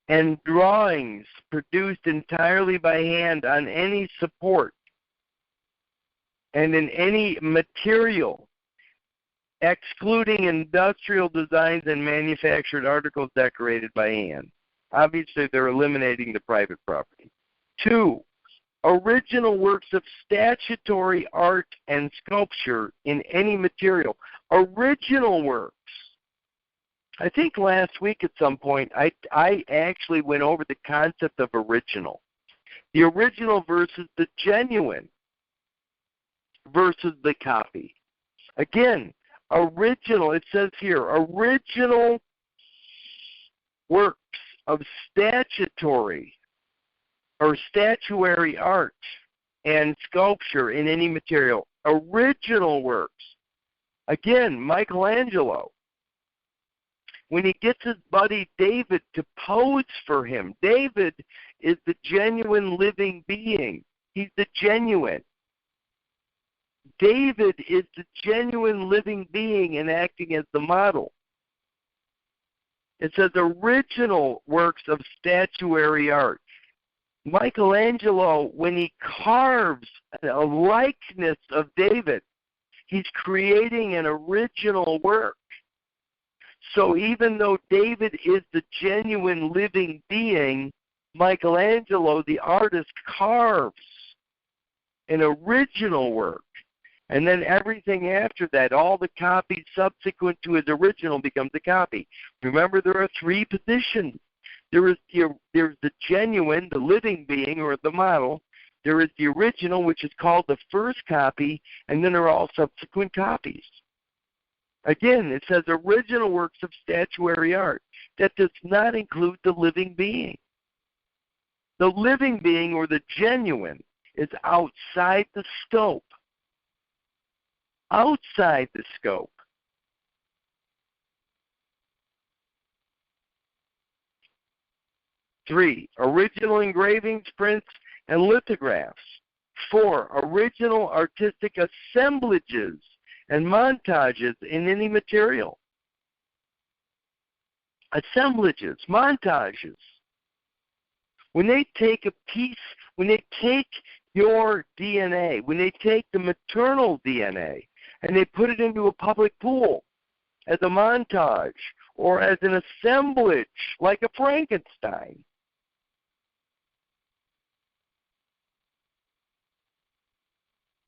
and drawings produced entirely by hand on any support and in any material, excluding industrial designs and manufactured articles decorated by hand. Obviously, they're eliminating the private property. 2, original works of statutory art and sculpture in any material. Original works. I think last week at some point I actually went over the concept of original. The original versus the genuine versus the copy. Again, original, it says here, original works of statutory or statuary art and sculpture in any material. Original works. Again, Michelangelo, when he gets his buddy David to pose for him, David is the genuine living being. He's the genuine. David is the genuine living being and acting as the model. It says original works of statuary art. Michelangelo, when he carves a likeness of David, he's creating an original work. So even though David is the genuine living being, Michelangelo, the artist, carves an original work. And then everything after that, all the copies subsequent to his original becomes a copy. Remember, there are 3 positions. There's the genuine, the living being, or the model. There is the original, which is called the first copy, and then there are all subsequent copies. Again, it says original works of statuary art. That does not include the living being. The living being, or the genuine, is outside the scope. Outside the scope. Three, original engravings, prints, and lithographs. 4, original artistic assemblages and montages in any material. Assemblages, montages. When they take a piece, when they take your DNA, when they take the maternal DNA, and they put it into a public pool as a montage or as an assemblage, like a Frankenstein.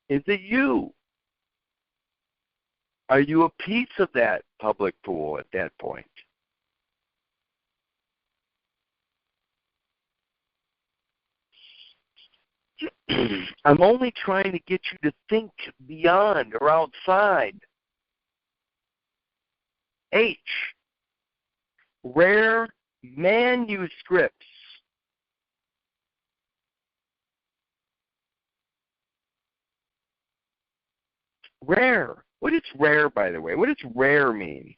Is it you? Are you a piece of that public pool at that point? I'm only trying to get you to think beyond or outside. H, rare manuscripts. Rare. What is rare, by the way? What does rare mean?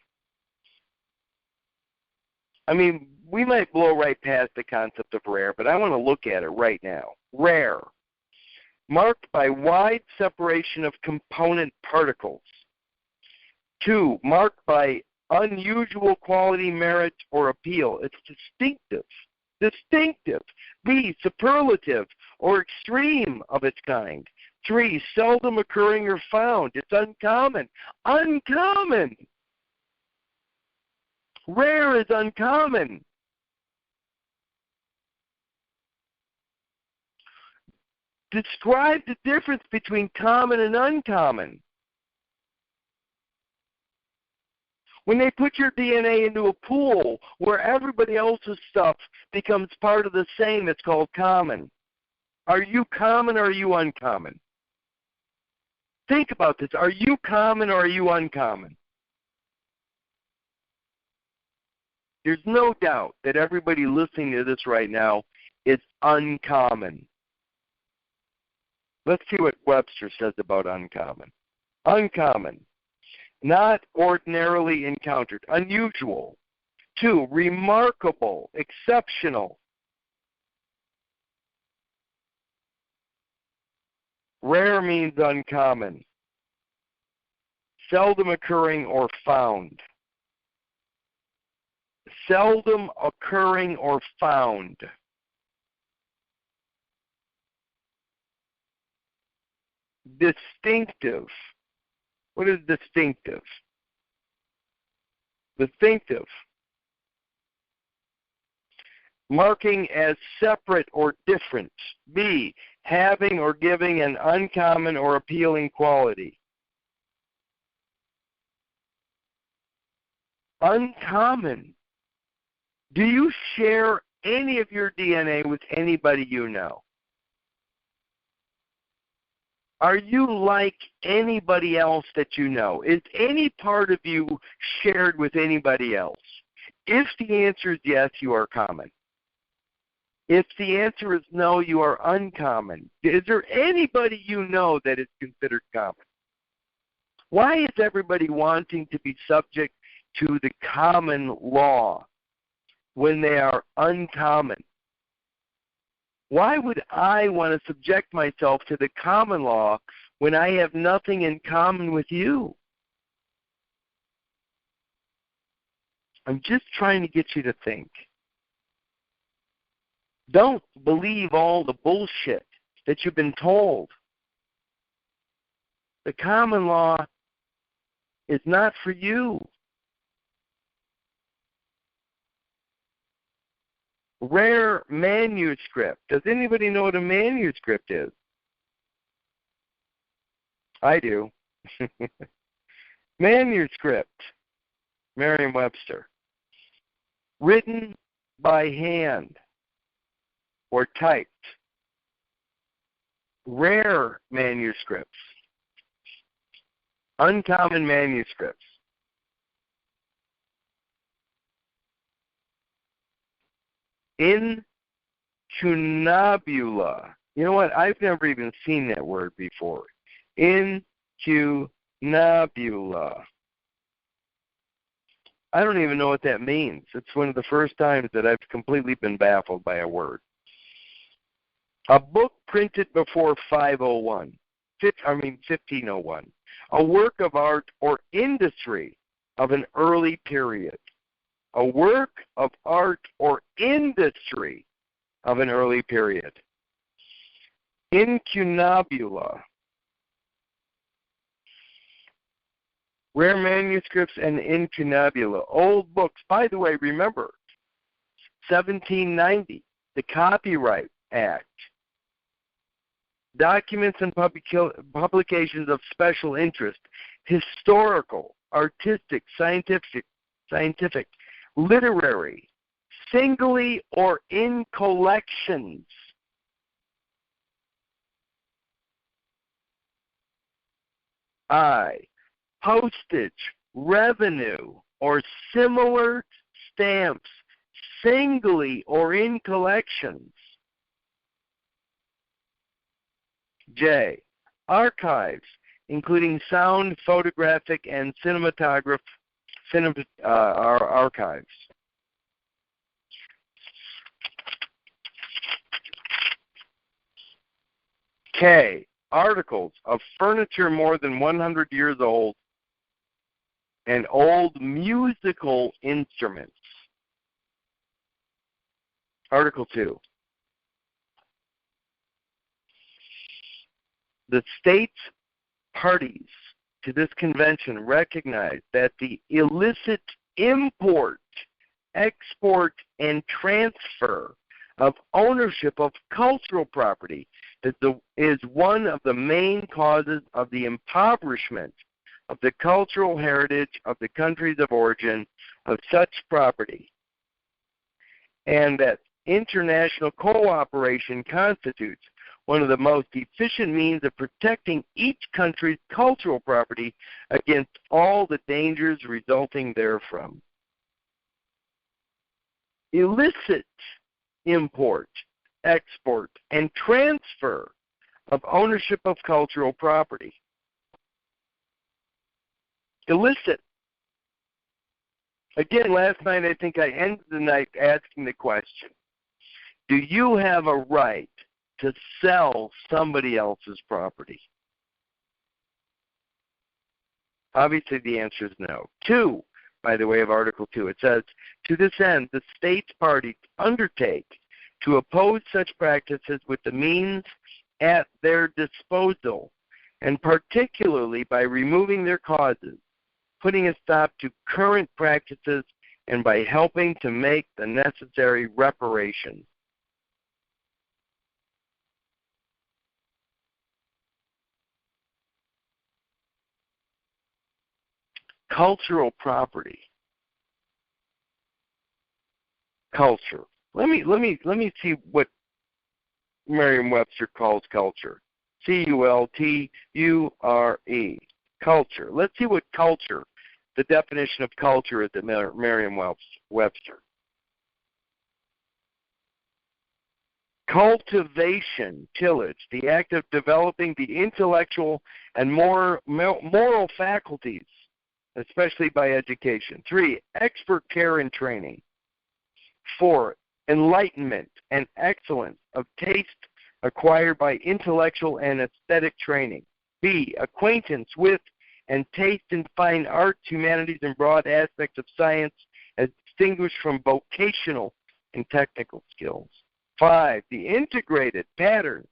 I mean, we might blow right past the concept of rare, but I want to look at it right now. Rare. Marked by wide separation of component particles. 2, marked by unusual quality, merit, or appeal. It's distinctive. Distinctive. B, superlative or extreme of its kind. 3, seldom occurring or found. It's uncommon. Uncommon. Rare is uncommon. Describe the difference between common and uncommon. When they put your DNA into a pool where everybody else's stuff becomes part of the same, it's called common. Are you common or are you uncommon? Think about this. Are you common or are you uncommon? There's no doubt that everybody listening to this right now is uncommon. Let's see what Webster says about uncommon. Uncommon, not ordinarily encountered. Unusual. 2, remarkable, exceptional. Rare means uncommon. Seldom occurring or found. Seldom occurring or found. Distinctive. What is distinctive? Distinctive. Marking as separate or different. B, having or giving an uncommon or appealing quality. Uncommon. Do you share any of your DNA with anybody you know? Are you like anybody else that you know? Is any part of you shared with anybody else? If the answer is yes, you are common. If the answer is no, you are uncommon. Is there anybody you know that is considered common? Why is everybody wanting to be subject to the common law when they are uncommon? Why would I want to subject myself to the common law when I have nothing in common with you? I'm just trying to get you to think. Don't believe all the bullshit that you've been told. The common law is not for you. Rare manuscript. Does anybody know what a manuscript is? I do. Manuscript. Merriam-Webster. Written by hand or typed. Rare manuscripts. Uncommon manuscripts. Incunabula. You know what? I've never even seen that word before. Incunabula. I don't even know what that means. It's one of the first times that I've completely been baffled by a word. A book printed before 1501. A work of art or industry of an early period. A work of art or industry of an early period. Incunabula. Rare manuscripts and incunabula. Old books. By the way, remember, 1790, the Copyright Act. Documents and publications of special interest. Historical, artistic, scientific, literary, singly or in collections. I, postage, revenue, or similar stamps, singly or in collections. J, archives, including sound, photographic, and cinematograph archives. K, articles of furniture more than 100 years old and old musical instruments. Article 2. The states parties to this convention recognize that the illicit import, export, and transfer of ownership of cultural property is one of the main causes of the impoverishment of the cultural heritage of the countries of origin of such property, and that international cooperation constitutes one of the most efficient means of protecting each country's cultural property against all the dangers resulting therefrom. Illicit import, export, and transfer of ownership of cultural property. Illicit. Again, last night I think I ended the night asking the question, do you have a right to sell somebody else's property? Obviously the answer is no. 2, by the way of Article 2, it says, to this end, the states parties undertake to oppose such practices with the means at their disposal, and particularly by removing their causes, putting a stop to current practices, and by helping to make the necessary reparations. Cultural property. Culture. Let me see what Merriam-Webster calls culture. C-U-L-T-U-R-E. Culture. Let's see what culture, the definition of culture is at Merriam-Webster. Cultivation, tillage, the act of developing the intellectual and moral faculties, especially by education. 3, expert care and training. 4, enlightenment and excellence of taste acquired by intellectual and aesthetic training. B, acquaintance with and taste in fine arts, humanities, and broad aspects of science as distinguished from vocational and technical skills. 5, the integrated pattern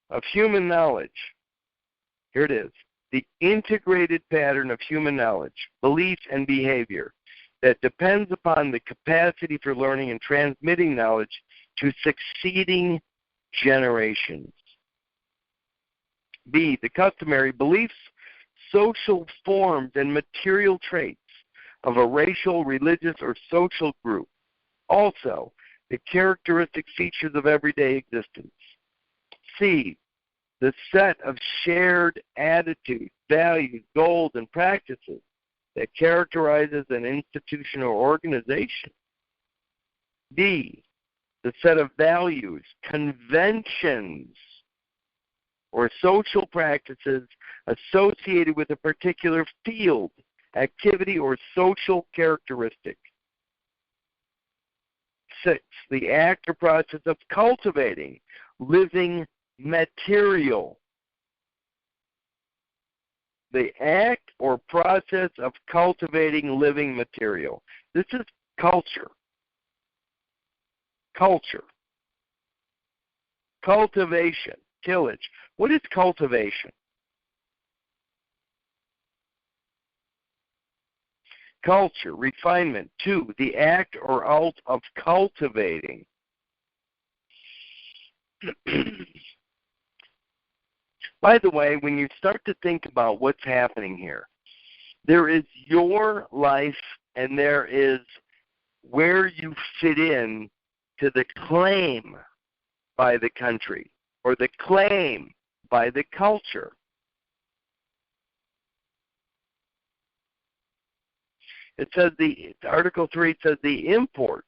of human knowledge. Here it is. The integrated pattern of human knowledge, beliefs, and behavior that depends upon the capacity for learning and transmitting knowledge to succeeding generations. B, the customary beliefs, social forms, and material traits of a racial, religious, or social group. Also, the characteristic features of everyday existence. C, the set of shared attitudes, values, goals, and practices that characterizes an institution or organization. D, the set of values, conventions, or social practices associated with a particular field, activity, or social characteristic. 6, the act or process of cultivating living material. The act or process of cultivating living material. This is culture. Culture. Cultivation. Tillage. What is cultivation? Culture, refinement. 2, the act or art of cultivating. By the way, when you start to think about what's happening here, there is your life and there is where you fit in to the claim by the country or the claim by the culture. It says Article 3 says the import,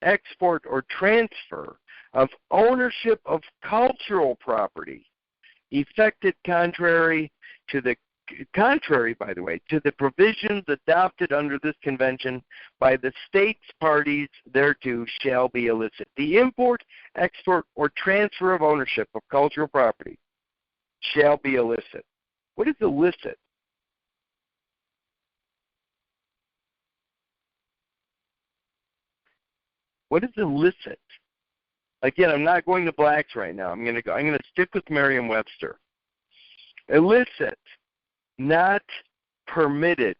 export, or transfer of ownership of cultural property effected contrary, by the way, to the provisions adopted under this convention by the states parties thereto shall be illicit. The import, export, or transfer of ownership of cultural property shall be illicit. What is illicit? What is illicit? Again, I'm not going to blacks right now. I'm going to stick with Merriam-Webster. Illicit, not permitted,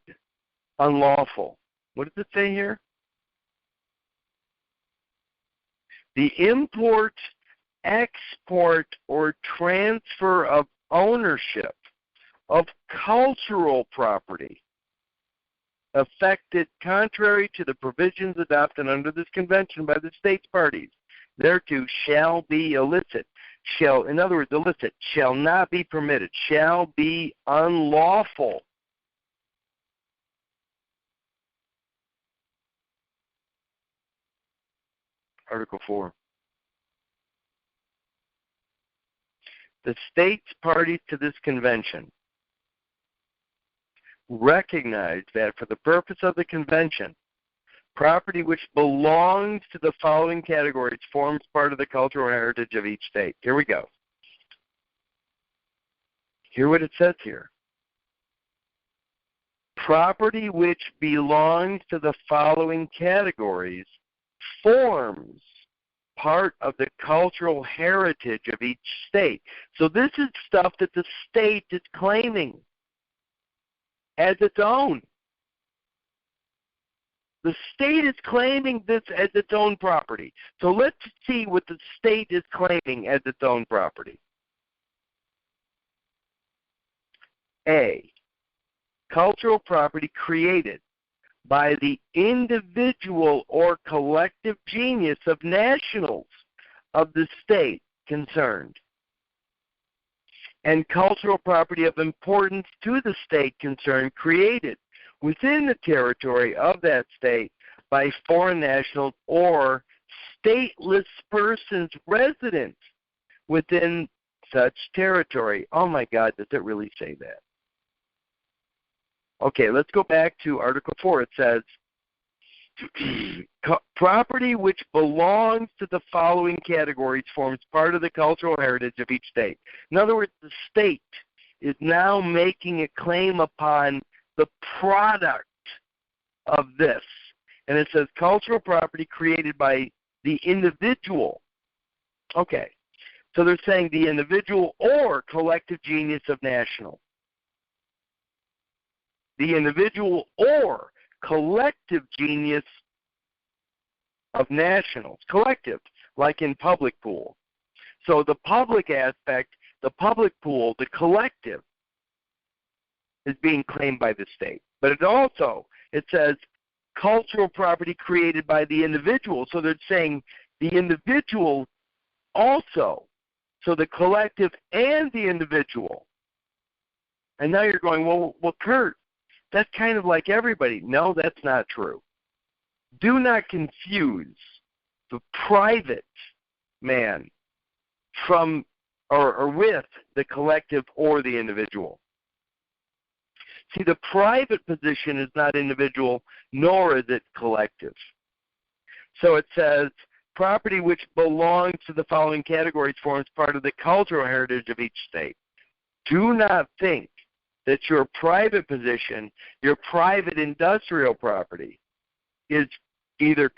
unlawful. What does it say here? the import, export, or transfer of ownership of cultural property affected contrary to the provisions adopted under this convention by the states parties thereto shall be illicit. In other words, illicit, shall not be permitted, shall be unlawful. Article 4. The states parties to this convention recognize that for the purpose of the convention, property which belongs to the following categories forms part of the cultural heritage of each state. Here we go. Hear what it says here. Property which belongs to the following categories forms part of the cultural heritage of each state. So this is stuff that the state is claiming as its own. The state is claiming this as its own property. So let's see what the state is claiming as its own property. A, cultural property created by the individual or collective genius of nationals of the state concerned, and cultural property of importance to the state concerned created within the territory of that state by foreign nationals or stateless persons resident within such territory. Oh my God, does it really say that? Okay, let's go back to Article 4. It says, property which belongs to the following categories forms part of the cultural heritage of each state. In other words, the state is now making a claim upon the product of this. And it says cultural property created by the individual. Okay, so they're saying the individual or collective genius of national. The individual or collective genius of nationals. Collective, like in public pool. So the public aspect, the public pool, the collective is being claimed by the state. But it says cultural property created by the individual. So they're saying the individual also. So the collective and the individual. And now you're going, well, Kurt, that's kind of like everybody. No, that's not true. Do not confuse the private man from or with the collective or the individual. See, the private position is not individual, nor is it collective. So it says, property which belongs to the following categories forms part of the cultural heritage of each state. Do not think that your private position, your private industrial property, is either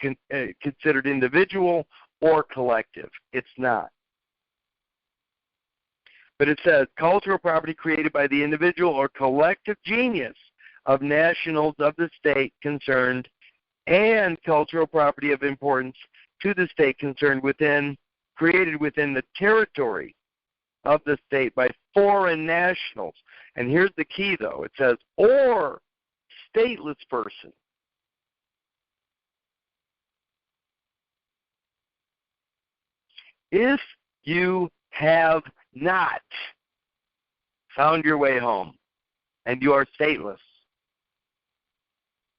considered individual or collective. It's not. But it says cultural property created by the individual or collective genius of nationals of the state concerned, and cultural property of importance to the state concerned created within the territory of the state by foreign nationals. And here's the key, though. It says, or stateless person. If you have not found your way home and you are stateless,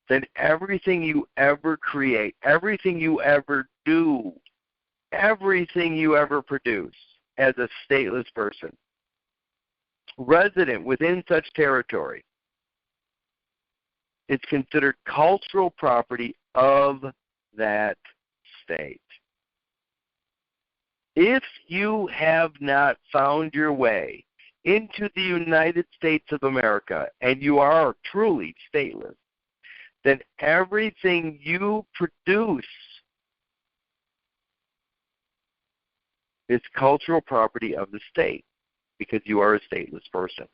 then everything you ever create, everything you ever do, everything you ever produce as a stateless person, resident within such territory, is considered cultural property of that state. If you have not found your way into the United States of America and you are truly stateless, then everything you produce is cultural property of the state because you are a stateless person.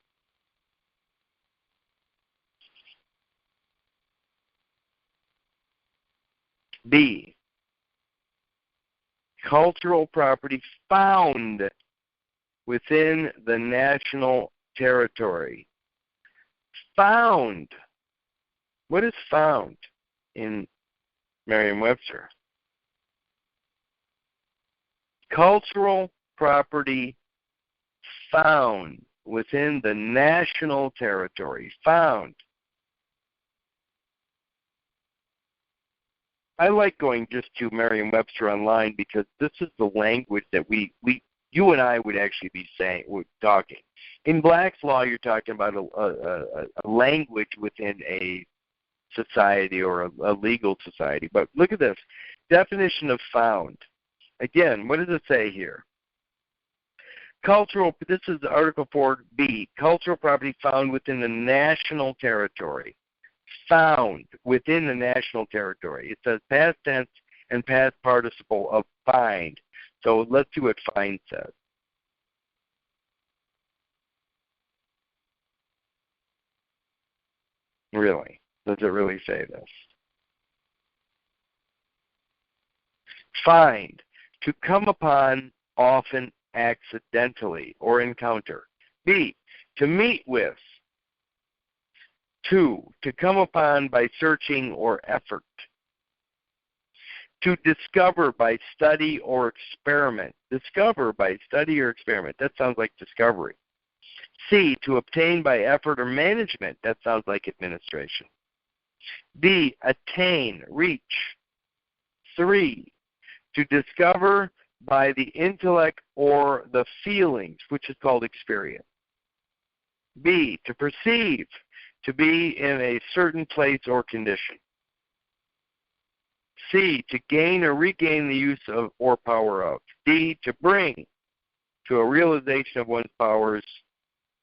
B, cultural property found within the national territory. Found. What is found in Merriam-Webster? Cultural property found within the national territory. Found. I like going just to Merriam-Webster online because this is the language that you and I would actually be talking. In Black's Law, you're talking about a language within a society or a legal society. But look at this. Definition of found. Again, what does it say here? This is Article 4B, cultural property found within the national territory. Found within the national territory. It says past tense and past participle of find. So let's see what find says. Really? Does it really say this? Find. To come upon, often accidentally, or encounter. B. To meet with. 2. To come upon by searching or effort. To discover by study or experiment. Discover by study or experiment. That sounds like discovery. C. To obtain by effort or management. That sounds like administration. D. Attain, reach. 3. To discover by the intellect or the feelings, which is called experience. B. To perceive, to be in a certain place or condition. C. To gain or regain the use of or power of. D. To bring to a realization of one's powers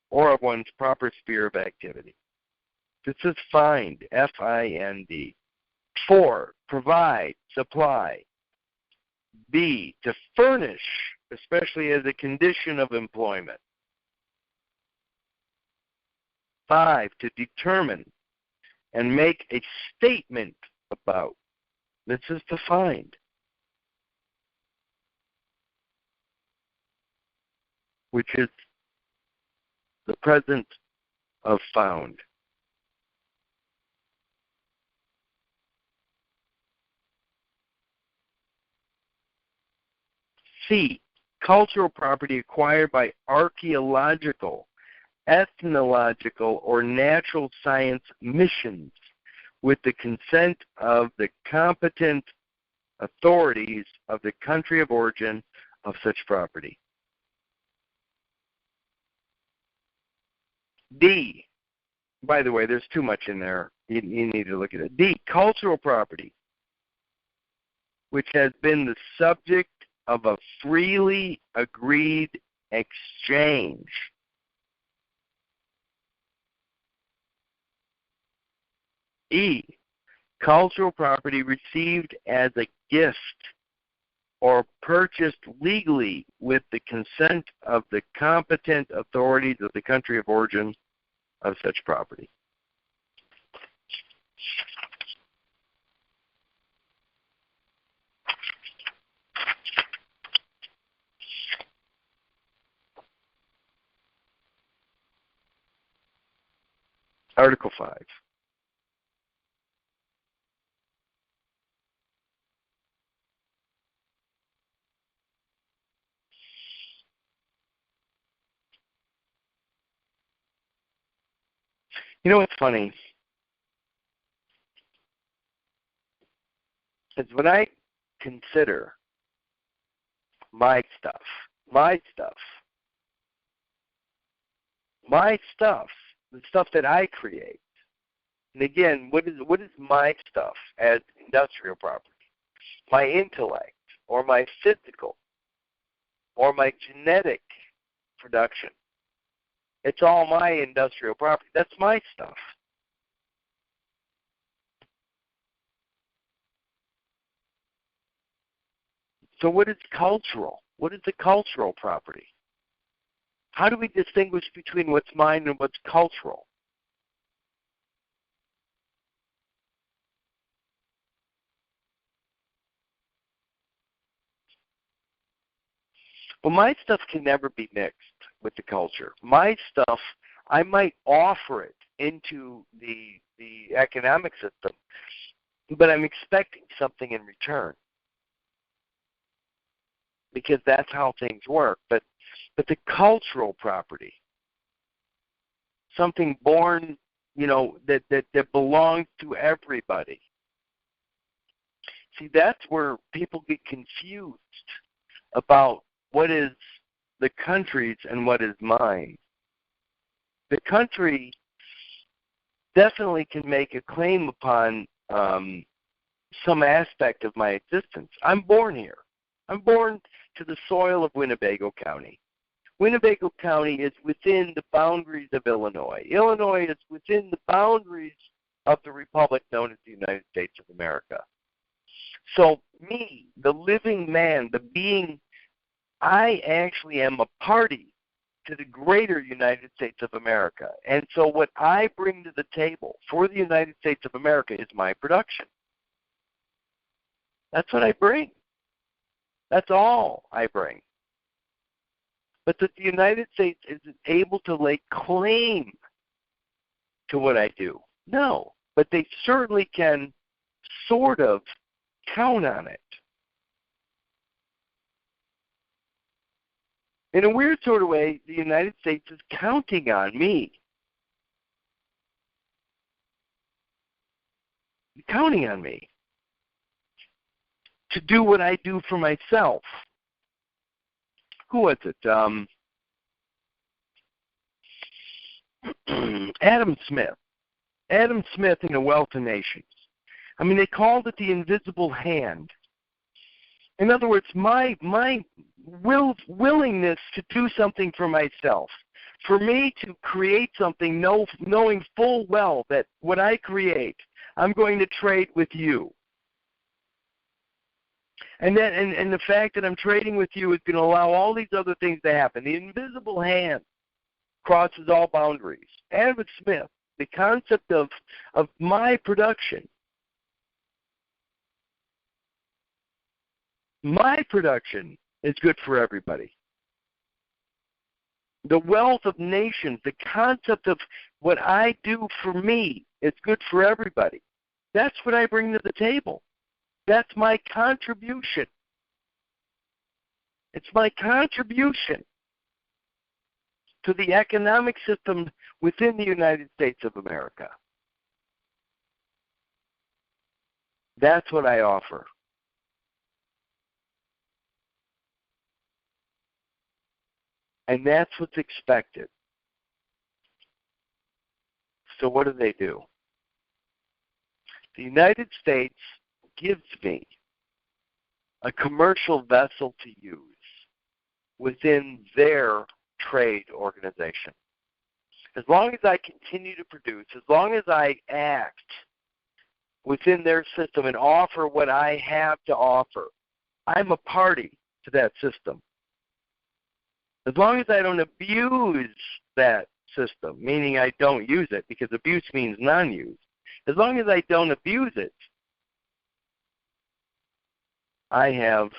or of one's proper sphere of activity. This is find, F-I-N-D. 4. Provide, supply. B. To furnish, especially as a condition of employment. 5. To determine and make a statement about. This is to find, which is the present of found. C. Cultural property acquired by archaeological, ethnological, or natural science missions with the consent of the competent authorities of the country of origin of such property. D. By the way, there's too much in there. You need to look at it. D. Cultural property, which has been the subject of a freely agreed exchange. E. Cultural property received as a gift or purchased legally with the consent of the competent authorities of the country of origin of such property. Article 5. You know what's funny? Is when I consider my stuff, the stuff that I create. And again, what is my stuff as industrial property? My intellect, or my physical, or my genetic production. It's all my industrial property. That's my stuff. So what is cultural? What is the cultural property? How do we distinguish between what's mine and what's cultural? Well, my stuff can never be mixed with the culture. My stuff, I might offer it into the economic system, but I'm expecting something in return because that's how things work. But the cultural property, something born, that belongs to everybody. See, that's where people get confused about what is the country's and what is mine. The country definitely can make a claim upon some aspect of my existence. I'm born here. I'm born to the soil of Winnebago County. Winnebago County is within the boundaries of Illinois. Illinois is within the boundaries of the republic known as the United States of America. So me, the living man, the being, I actually am a party to the greater United States of America. And so what I bring to the table for the United States of America is my production. That's what I bring. That's all I bring. But that the United States isn't able to lay claim to what I do. No. But they certainly can sort of count on it. In a weird sort of way, the United States is counting on me. Counting on me to do what I do for myself. Who was it? Adam Smith. Adam Smith in The Wealth of Nations. I mean, they called it the invisible hand. In other words, my willingness to do something for myself, for me to create something knowing full well that what I create, I'm going to trade with you. And the fact that I'm trading with you is going to allow all these other things to happen. The invisible hand crosses all boundaries. Adam Smith, the concept of my production. My production is good for everybody. The wealth of nations, the concept of what I do for me is good for everybody. That's what I bring to the table. That's my contribution. It's my contribution to the economic system within the United States of America. That's what I offer. And that's what's expected. So what do? The United States gives me a commercial vessel to use within their trade organization. As long as I continue to produce, as long as I act within their system and offer what I have to offer, I'm a party to that system. As long as I don't abuse that system, meaning I don't use it, because abuse means non-use. As long as I don't abuse it, I have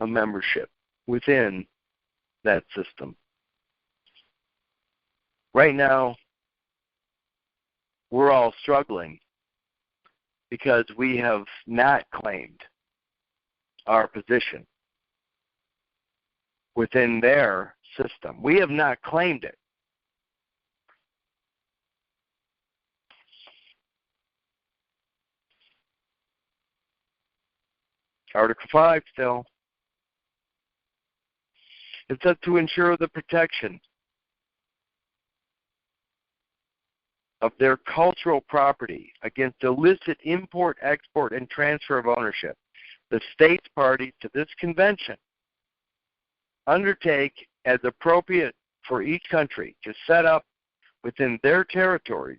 a membership within that system. Right now, we're all struggling because we have not claimed our position within their system. We have not claimed it. Article 5 still. It says to ensure the protection of their cultural property against illicit import, export, and transfer of ownership. The states parties to this convention undertake as appropriate for each country to set up within their territories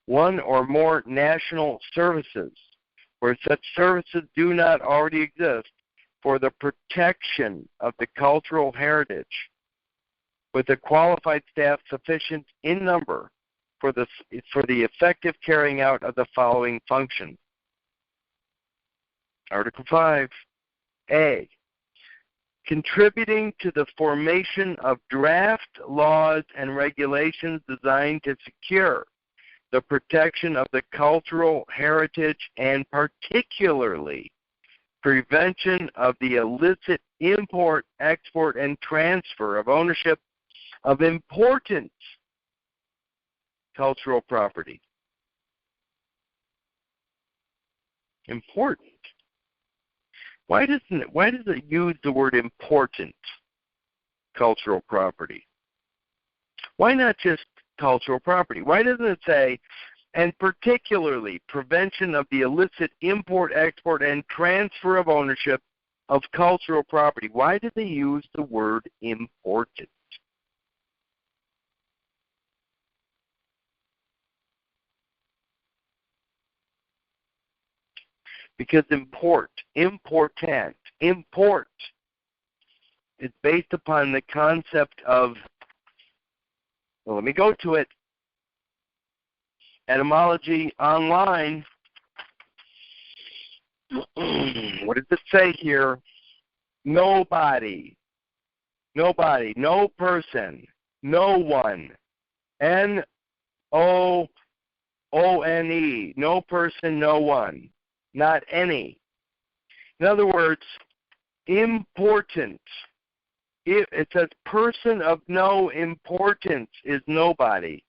one or more national services where such services do not already exist for the protection of the cultural heritage with a qualified staff sufficient in number for the effective carrying out of the following functions. Article 5, A. contributing to the formation of draft laws and regulations designed to secure the protection of the cultural heritage and particularly prevention of the illicit import, export, and transfer of ownership of important cultural property. Important. Why does it use the word important cultural property? Why not just cultural property? Why doesn't it say, and particularly prevention of the illicit import, export, and transfer of ownership of cultural property? Why did they use the word important? Because import is based upon the concept of, well, let me go to it. Etymology online. What does it say here? Nobody, no person, no one. None, no person, no one. Not any. In other words, important. It says person of no importance is nobody.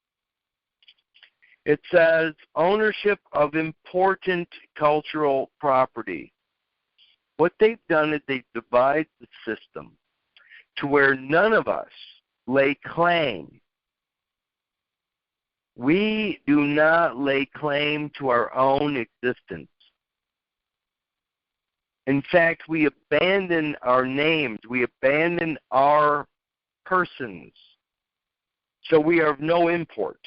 It says ownership of important cultural property. What they've done is they've divided the system to where none of us lay claim. We do not lay claim to our own existence. In fact, we abandon our names. We abandon our persons. So we are of no import.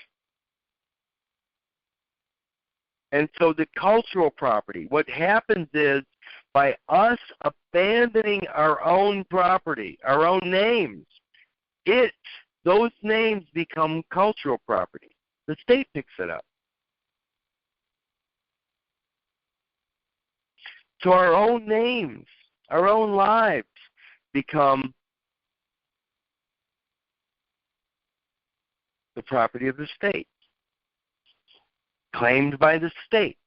And so the cultural property, what happens is by us abandoning our own property, our own names, those names become cultural property. The state picks it up. So our own names, our own lives become the property of the state, claimed by the state.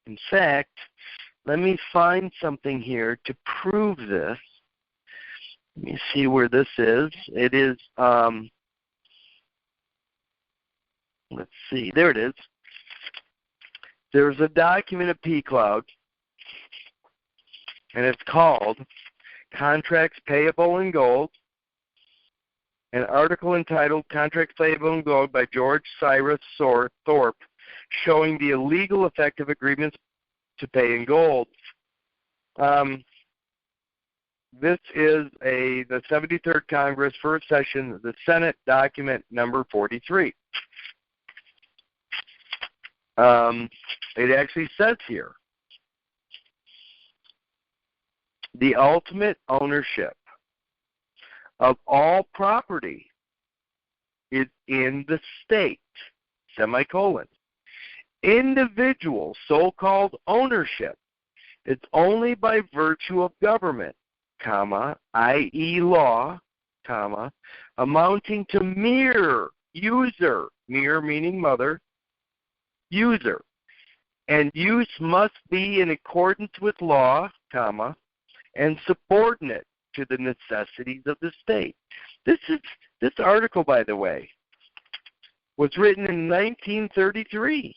In fact, let me find something here to prove this. Let me see where this is. It is, let's see, there it is. There's a document at P-Cloud, and it's called Contracts Payable in Gold, an article entitled Contracts Payable in Gold by George Cyrus Thorpe, showing the illegal effect of agreements to pay in gold. This is the 73rd Congress, first session, the Senate document number 43. It actually says here, the ultimate ownership of all property is in the state, semicolon. Individual so-called ownership is only by virtue of government, comma, i.e. law, comma, amounting to mere user, mere meaning mother, user, and use must be in accordance with law, comma, and subordinate to the necessities of the state. This article, by the way, was written in 1933,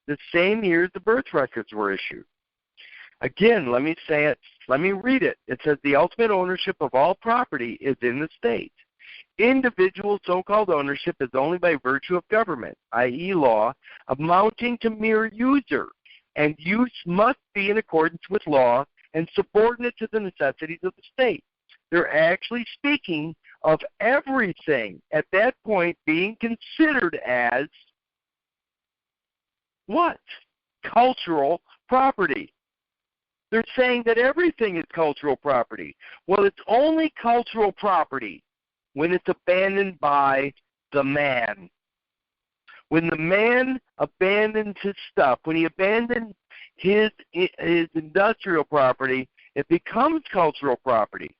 the same year the birth records were issued. Again, let me say it. Let me read it. It says the ultimate ownership of all property is in the state. Individual so-called ownership is only by virtue of government, i.e. law, amounting to mere user, and use must be in accordance with law and subordinate to the necessities of the state. They're actually speaking of everything at that point being considered as what? Cultural property. They're saying that everything is cultural property. Well, it's only cultural property when it's abandoned by the man. When the man abandons his stuff, when he abandons his industrial property, It becomes cultural property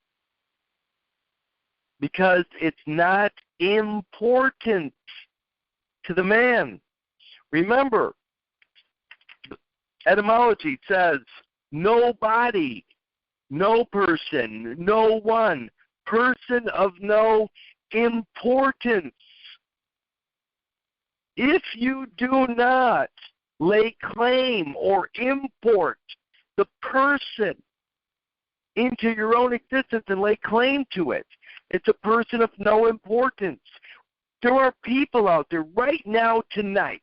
because it's not important to the man. Remember, etymology says no body, no person, no one, person of no importance. If you do not lay claim or import the person into your own existence and lay claim to it, it's a person of no importance. There are people out there right now tonight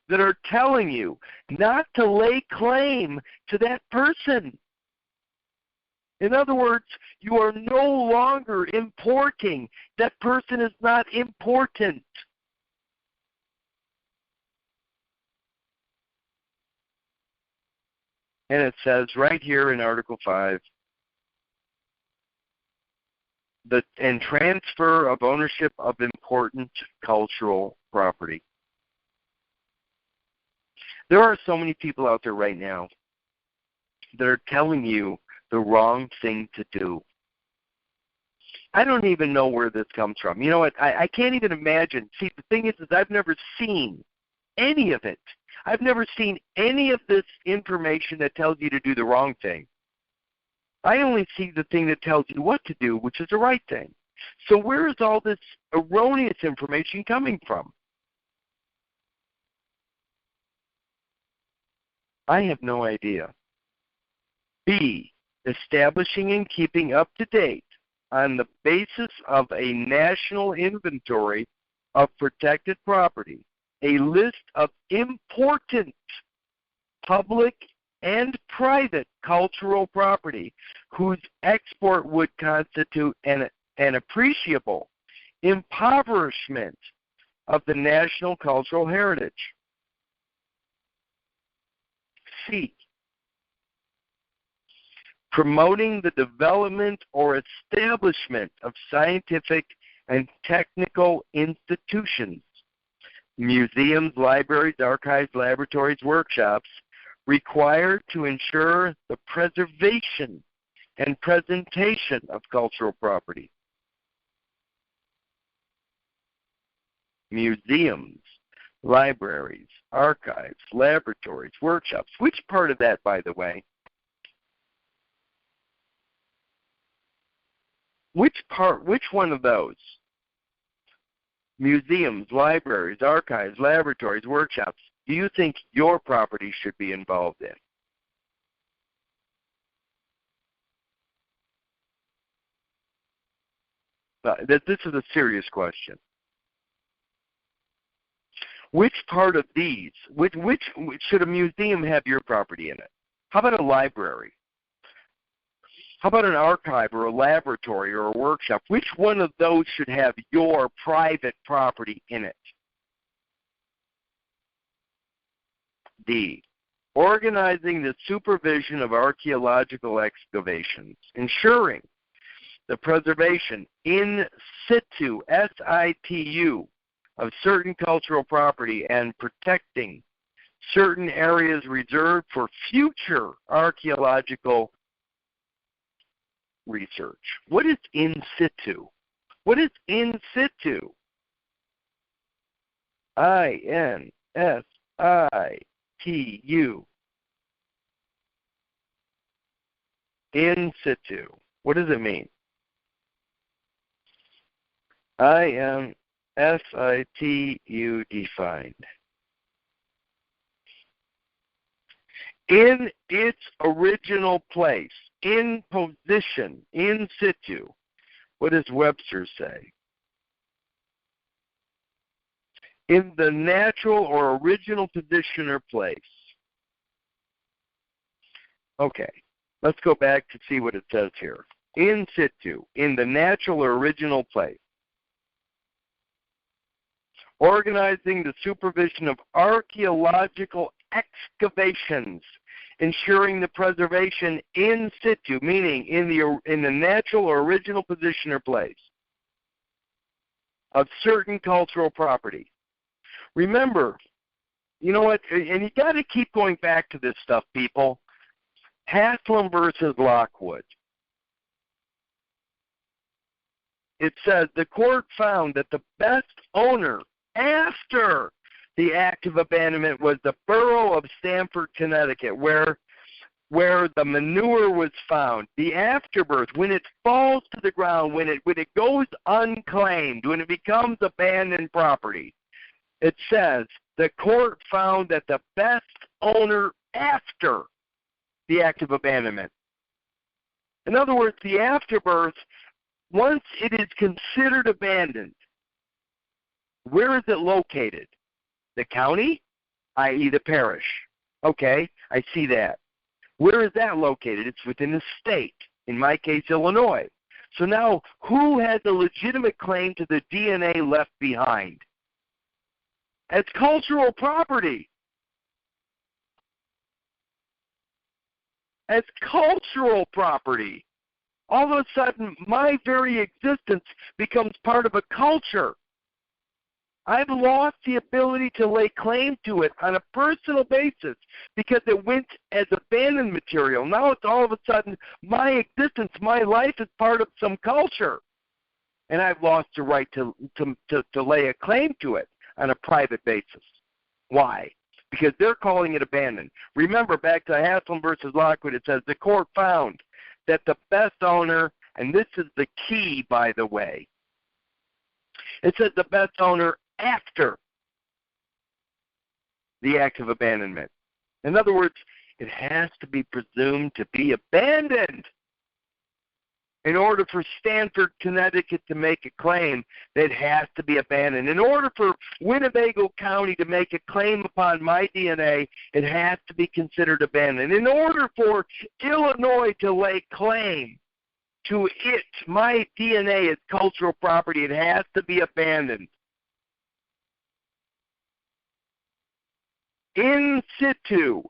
that are telling you not to lay claim to that person. In other words, you are no longer importing. That person is not important. And it says right here in Article 5, and transfer of ownership of important cultural property. There are so many people out there right now that are telling you the wrong thing to do. I don't even know where this comes from. You know what? I can't even imagine. See, the thing is I've never seen any of it. I've never seen any of this information that tells you to do the wrong thing. I only see the thing that tells you what to do, which is the right thing. So where is all this erroneous information coming from? I have no idea. B, establishing and keeping up to date on the basis of a national inventory of protected property, a list of important public and private cultural property whose export would constitute an appreciable impoverishment of the national cultural heritage. C, promoting the development or establishment of scientific and technical institutions, museums, libraries, archives, laboratories, workshops, required to ensure the preservation and presentation of cultural property. Museums, libraries, archives, laboratories, workshops. Which part of that, by the way? Which one of those? Museums, libraries, archives, laboratories, workshops, do you think your property should be involved in? This is a serious question. Which part of these, which should a museum have your property in it? How about a library? How about an archive or a laboratory or a workshop? Which one of those should have your private property in it? D, organizing the supervision of archaeological excavations, ensuring the preservation in situ, S-I-T-U, of certain cultural property and protecting certain areas reserved for future archaeological research. What is in situ? What is in situ? I-N-S-I-T-U. In situ. What does it mean? I-N-S-I-T-U defined. In its original place, in position, in situ. What does Webster say? In the natural or original position or place. Okay, let's go back to see what it says here. In situ, in the natural or original place. Organizing the supervision of archaeological excavations, ensuring the preservation in situ, meaning in the natural or original position or place of certain cultural property. Remember, you know what, and you got to keep going back to this stuff, people. Haslam versus Lockwood. It says the court found that the best owner after the act of abandonment was the borough of Stamford, Connecticut, where the manure was found. The afterbirth, when it falls to the ground, when it goes unclaimed, when it becomes abandoned property, it says the court found that the best owner after the act of abandonment. In other words, the afterbirth, once it is considered abandoned, where is it located? The county, i.e. the parish. Okay, I see that. Where is that located? It's within the state, in my case, Illinois. So now, who has a legitimate claim to the DNA left behind? It's cultural property. As cultural property. All of a sudden, my very existence becomes part of a culture. I've lost the ability to lay claim to it on a personal basis because it went as abandoned material. Now it's all of a sudden my existence, my life is part of some culture. And I've lost the right to lay a claim to it on a private basis. Why? Because they're calling it abandoned. Remember, back to Haslam versus Lockwood, it says the court found that the best owner, and this is the key, by the way, it says the best owner after the act of abandonment. In other words, it has to be presumed to be abandoned. In order for Stamford, Connecticut to make a claim, it has to be abandoned. In order for Winnebago County to make a claim upon my DNA, it has to be considered abandoned. In order for Illinois to lay claim to it, my DNA as cultural property, it has to be abandoned. In situ,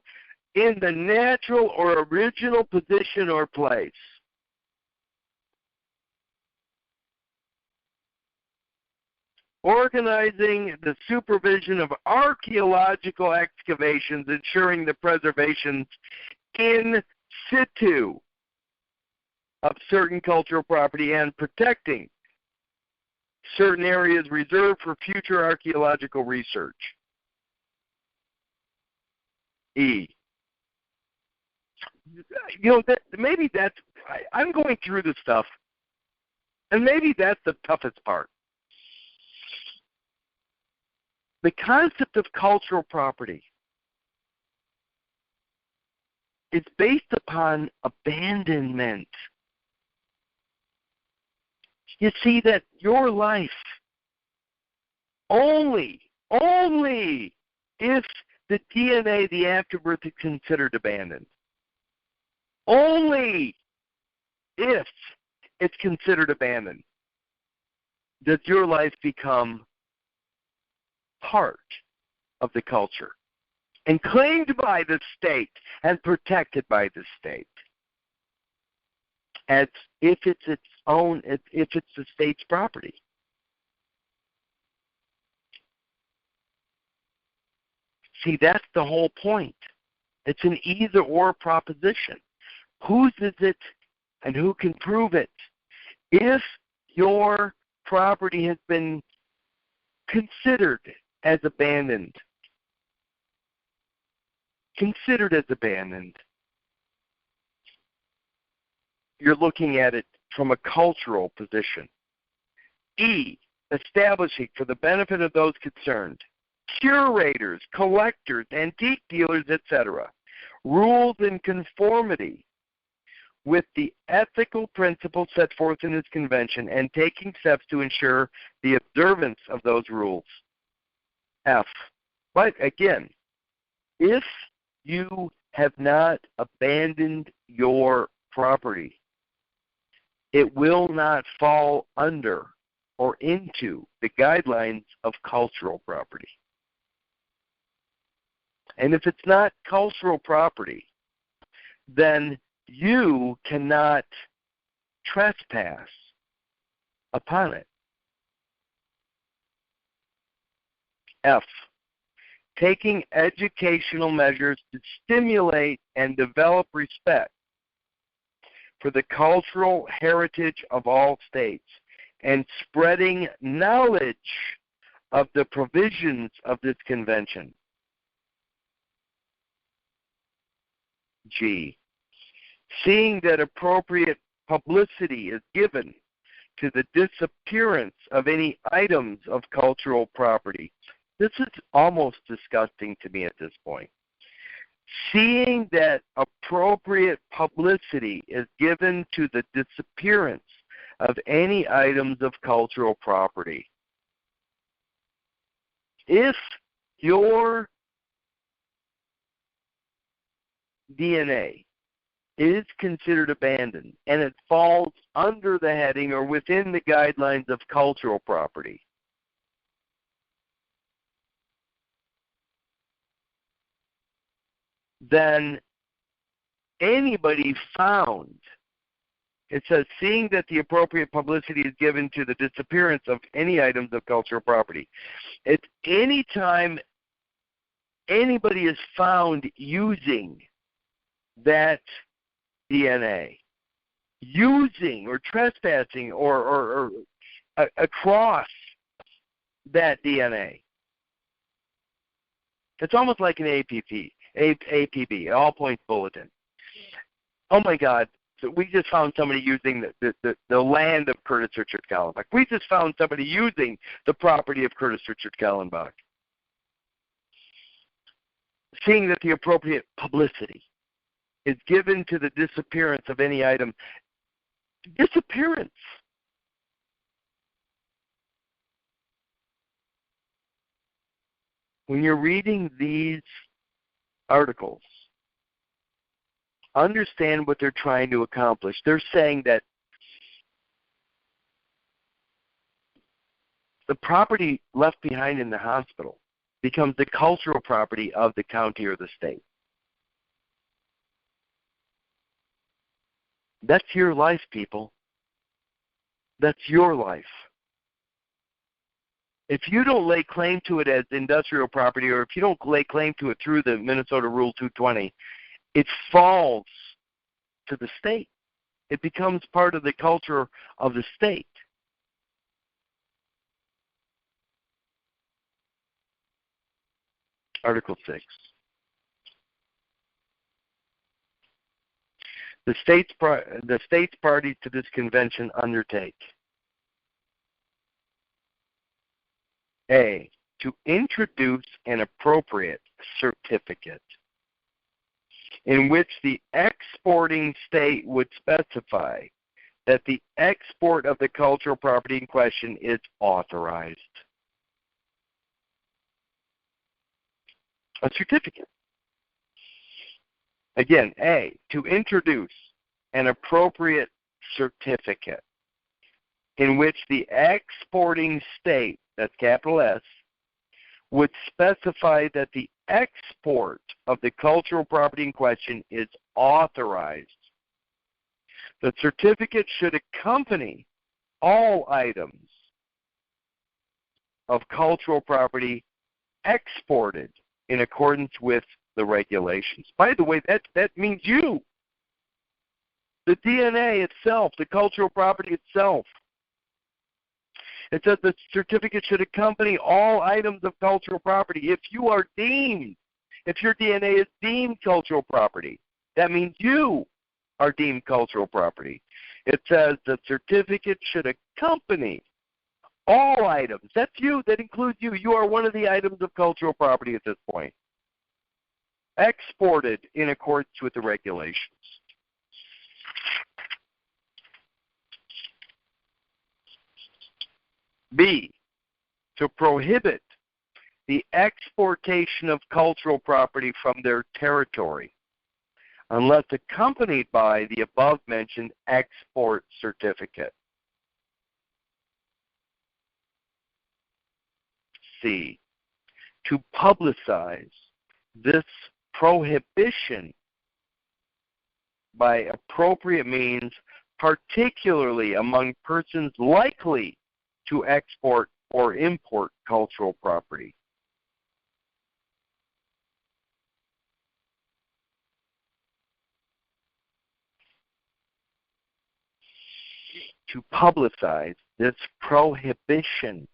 in the natural or original position or place. Organizing the supervision of archaeological excavations, ensuring the preservation in situ of certain cultural property, and protecting certain areas reserved for future archaeological research. E. Maybe that's, I'm going through this stuff, and maybe that's the toughest part. The concept of cultural property is based upon abandonment. You see that your life, only if the DNA, the afterbirth, is considered abandoned. Only if it's considered abandoned does your life become part of the culture and claimed by the state and protected by the state as if it's its own, if it's the state's property. See, that's the whole point. It's an either-or proposition. Whose is it and who can prove it? If your property has been considered as abandoned, you're looking at it from a cultural position. E, establishing for the benefit of those concerned, curators, collectors, antique dealers, etc., rules in conformity with the ethical principles set forth in this convention and taking steps to ensure the observance of those rules. F. But again, if you have not abandoned your property, it will not fall under or into the guidelines of cultural property. And if it's not cultural property, then you cannot trespass upon it. F. taking educational measures to stimulate and develop respect for the cultural heritage of all states, and spreading knowledge of the provisions of this convention. G. Seeing that appropriate publicity is given to the disappearance of any items of cultural property. This is almost disgusting to me at this point. Seeing that appropriate publicity is given to the disappearance of any items of cultural property. If your DNA is considered abandoned and it falls under the heading or within the guidelines of cultural property, then anybody found, it says, seeing that the appropriate publicity is given to the disappearance of any items of cultural property. It's any time anybody is found using that DNA, using or trespassing or across that DNA. It's almost like an APB, all points bulletin. Oh my God, so we just found somebody using the land of Curtis Richard Kallenbach. We just found somebody using the property of Curtis Richard Kallenbach. Seeing that the appropriate publicity is given to the disappearance of any item. Disappearance. When you're reading these articles, understand what they're trying to accomplish. They're saying that the property left behind in the hospital becomes the cultural property of the county or the state. That's your life, people. That's your life. If you don't lay claim to it as industrial property, or if you don't lay claim to it through the Minnesota Rule 220, it falls to the state. It becomes part of the culture of the state. Article 6. The states parties to this convention undertake: A, to introduce an appropriate certificate in which the exporting state would specify that the export of the cultural property in question is authorized. A certificate. Again, A, to introduce an appropriate certificate in which the exporting state, that's capital S, would specify that the export of the cultural property in question is authorized. The certificate should accompany all items of cultural property exported in accordance with the regulations. By the way, that means you. The DNA itself, the cultural property itself. It says the certificate should accompany all items of cultural property. If you are deemed, if your DNA is deemed cultural property, that means you are deemed cultural property. It says the certificate should accompany all items. That's you. That includes you. You are one of the items of cultural property at this point. Exported in accordance with the regulations. B, to prohibit the exportation of cultural property from their territory unless accompanied by the above-mentioned export certificate. C, to publicize this prohibition by appropriate means, particularly among persons likely to export or import cultural property. to publicize this prohibition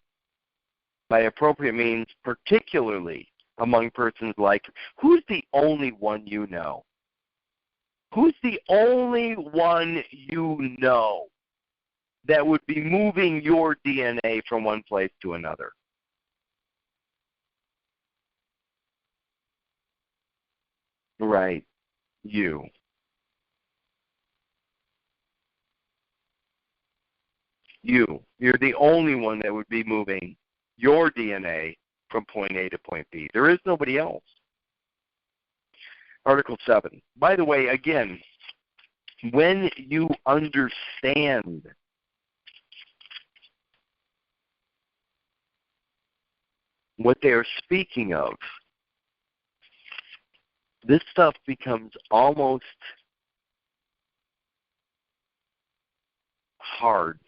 by appropriate means, particularly among persons like, who's the only one you know? Who's the only one you know that would be moving your DNA from one place to another? Right, you. You're the only one that would be moving your DNA from point A to point B. There is nobody else. Article 7. By the way, again, when you understand what they are speaking of, this stuff becomes almost hard,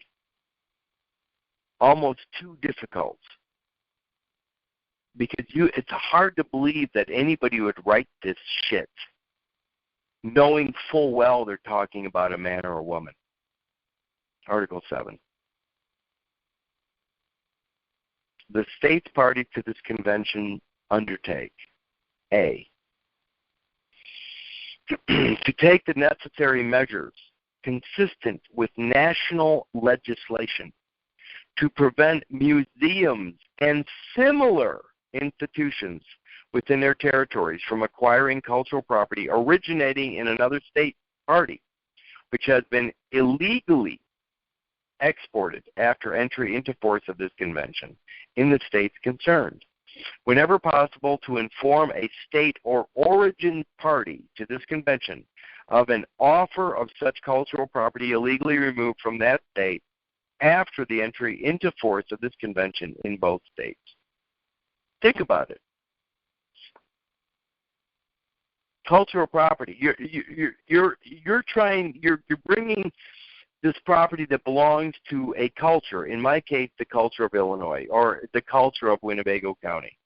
almost too difficult. Because it's hard to believe that anybody would write this shit knowing full well they're talking about a man or a woman. Article 7. The states party to this convention undertake, A, to take the necessary measures consistent with national legislation to prevent museums and similar institutions within their territories from acquiring cultural property originating in another state party, which has been illegally exported after entry into force of this convention in the states concerned. Whenever possible, to inform a state or origin party to this convention of an offer of such cultural property illegally removed from that state after the entry into force of this convention in both states. Think about it. Cultural property. You're bringing this property that belongs to a culture. In my case, the culture of Illinois or the culture of Winnebago County.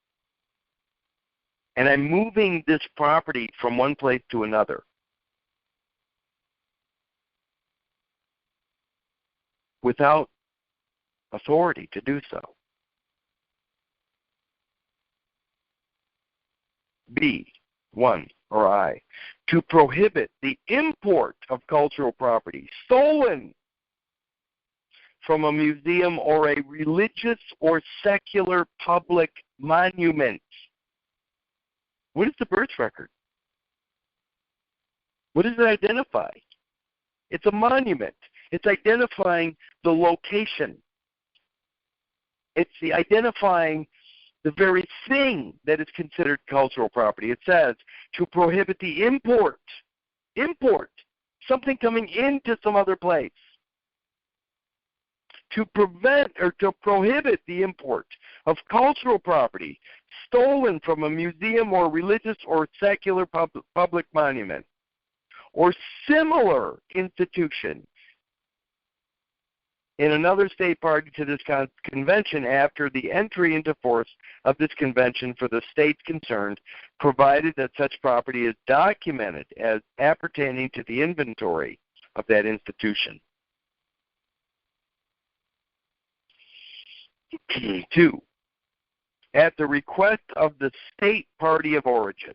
And I'm moving this property from one place to another. Without authority to do so. B, 1, or I, to prohibit the import of cultural property stolen from a museum or a religious or secular public monument. What is the birth record? What does it identify? It's a monument. It's identifying the location. It's identifying the very thing that is considered cultural property. It says to prohibit the import, something coming into some other place. To prevent or to prohibit the import of cultural property stolen from a museum or religious or secular public monument or similar institution in another state party to this convention after the entry into force of this convention for the states concerned, provided that such property is documented as appertaining to the inventory of that institution. 2, at the request of the state party of origin,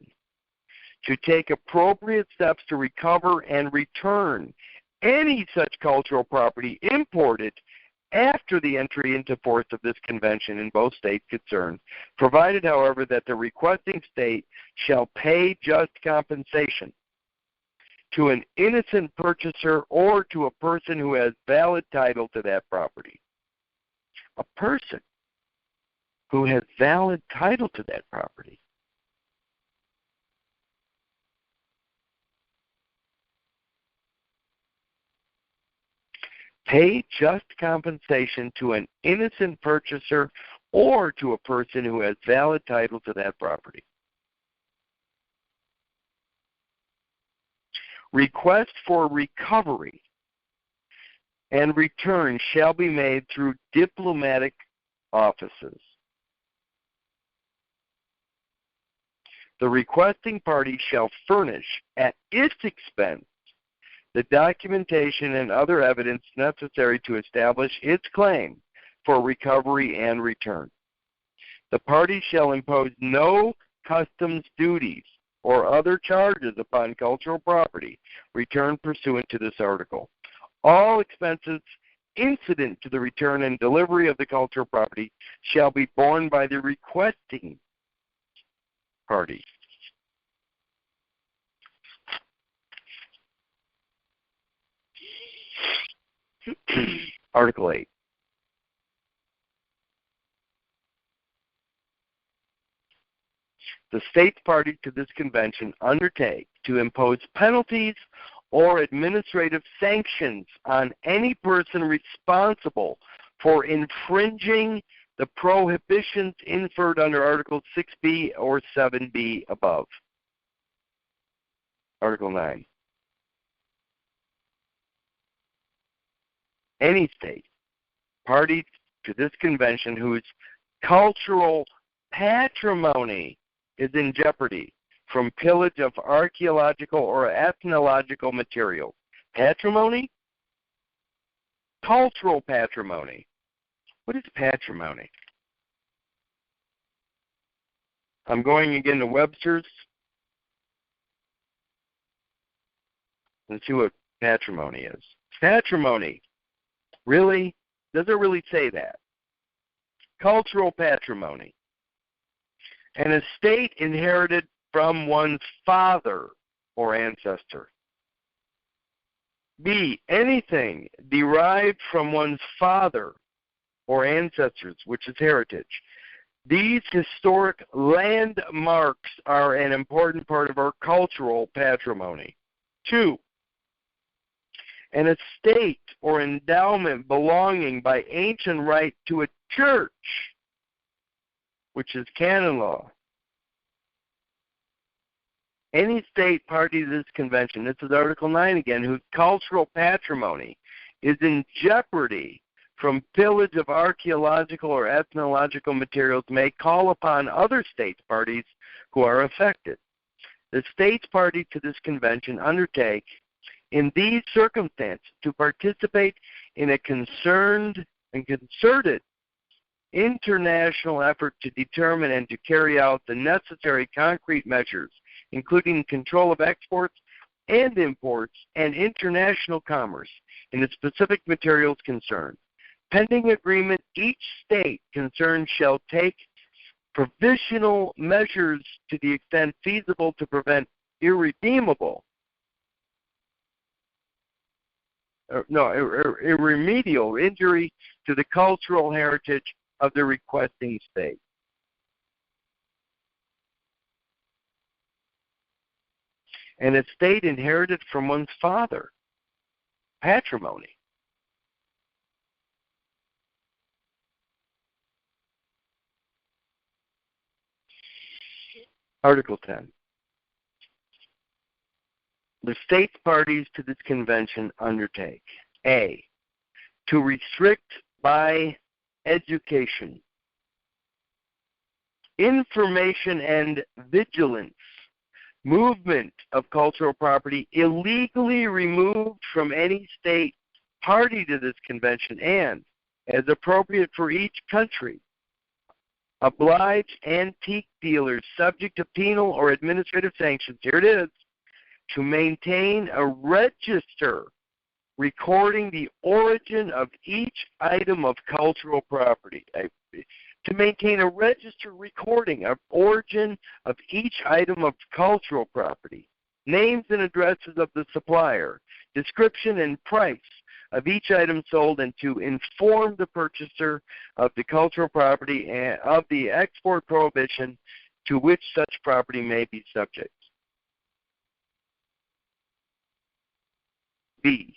to take appropriate steps to recover and return any such cultural property imported after the entry into force of this convention in both states concerned, provided, however, that the requesting state shall pay just compensation to an innocent purchaser or to a person who has valid title to that property. A person who has valid title to that property. Pay just compensation to an innocent purchaser or to a person who has valid title to that property. Request for recovery and return shall be made through diplomatic offices. The requesting party shall furnish at its expense the documentation and other evidence necessary to establish its claim for recovery and return. The party shall impose no customs duties or other charges upon cultural property returned pursuant to this article. All expenses incident to the return and delivery of the cultural property shall be borne by the requesting party. Article 8. The states party to this convention undertake to impose penalties or administrative sanctions on any person responsible for infringing the prohibitions inferred under Article 6b or 7b above. Article 9. Any state party to this convention whose cultural patrimony is in jeopardy from pillage of archaeological or ethnological materials. Patrimony? Cultural patrimony. What is patrimony? I'm going again to Webster's. Let's see what patrimony is. Patrimony. Really? Does it really say that? Cultural patrimony. An estate inherited from one's father or ancestor. B, anything derived from one's father or ancestors, which is heritage. These historic landmarks are an important part of our cultural patrimony. 2, an estate or endowment belonging by ancient right to a church, which is canon law. Any state party to this convention, this is Article 9 again, whose cultural patrimony is in jeopardy from pillage of archaeological or ethnological materials may call upon other states parties who are affected. The states party to this convention undertake in these circumstances to participate in a concerned and concerted international effort to determine and to carry out the necessary concrete measures, including control of exports and imports and international commerce in the specific materials concerned. Pending agreement, each state concerned shall take provisional measures to the extent feasible to prevent irremediable injury to the cultural heritage of the requesting state. An estate inherited from one's father. Patrimony. Article 10. The states parties to this convention undertake, A, to restrict by education, information and vigilance, movement of cultural property illegally removed from any state party to this convention and, as appropriate for each country, oblige antique dealers subject to penal or administrative sanctions, here it is, to maintain a register recording the origin of each item of cultural property. To maintain a register recording of origin of each item of cultural property, names and addresses of the supplier, description and price of each item sold, and to inform the purchaser of the cultural property and of the export prohibition to which such property may be subject. B,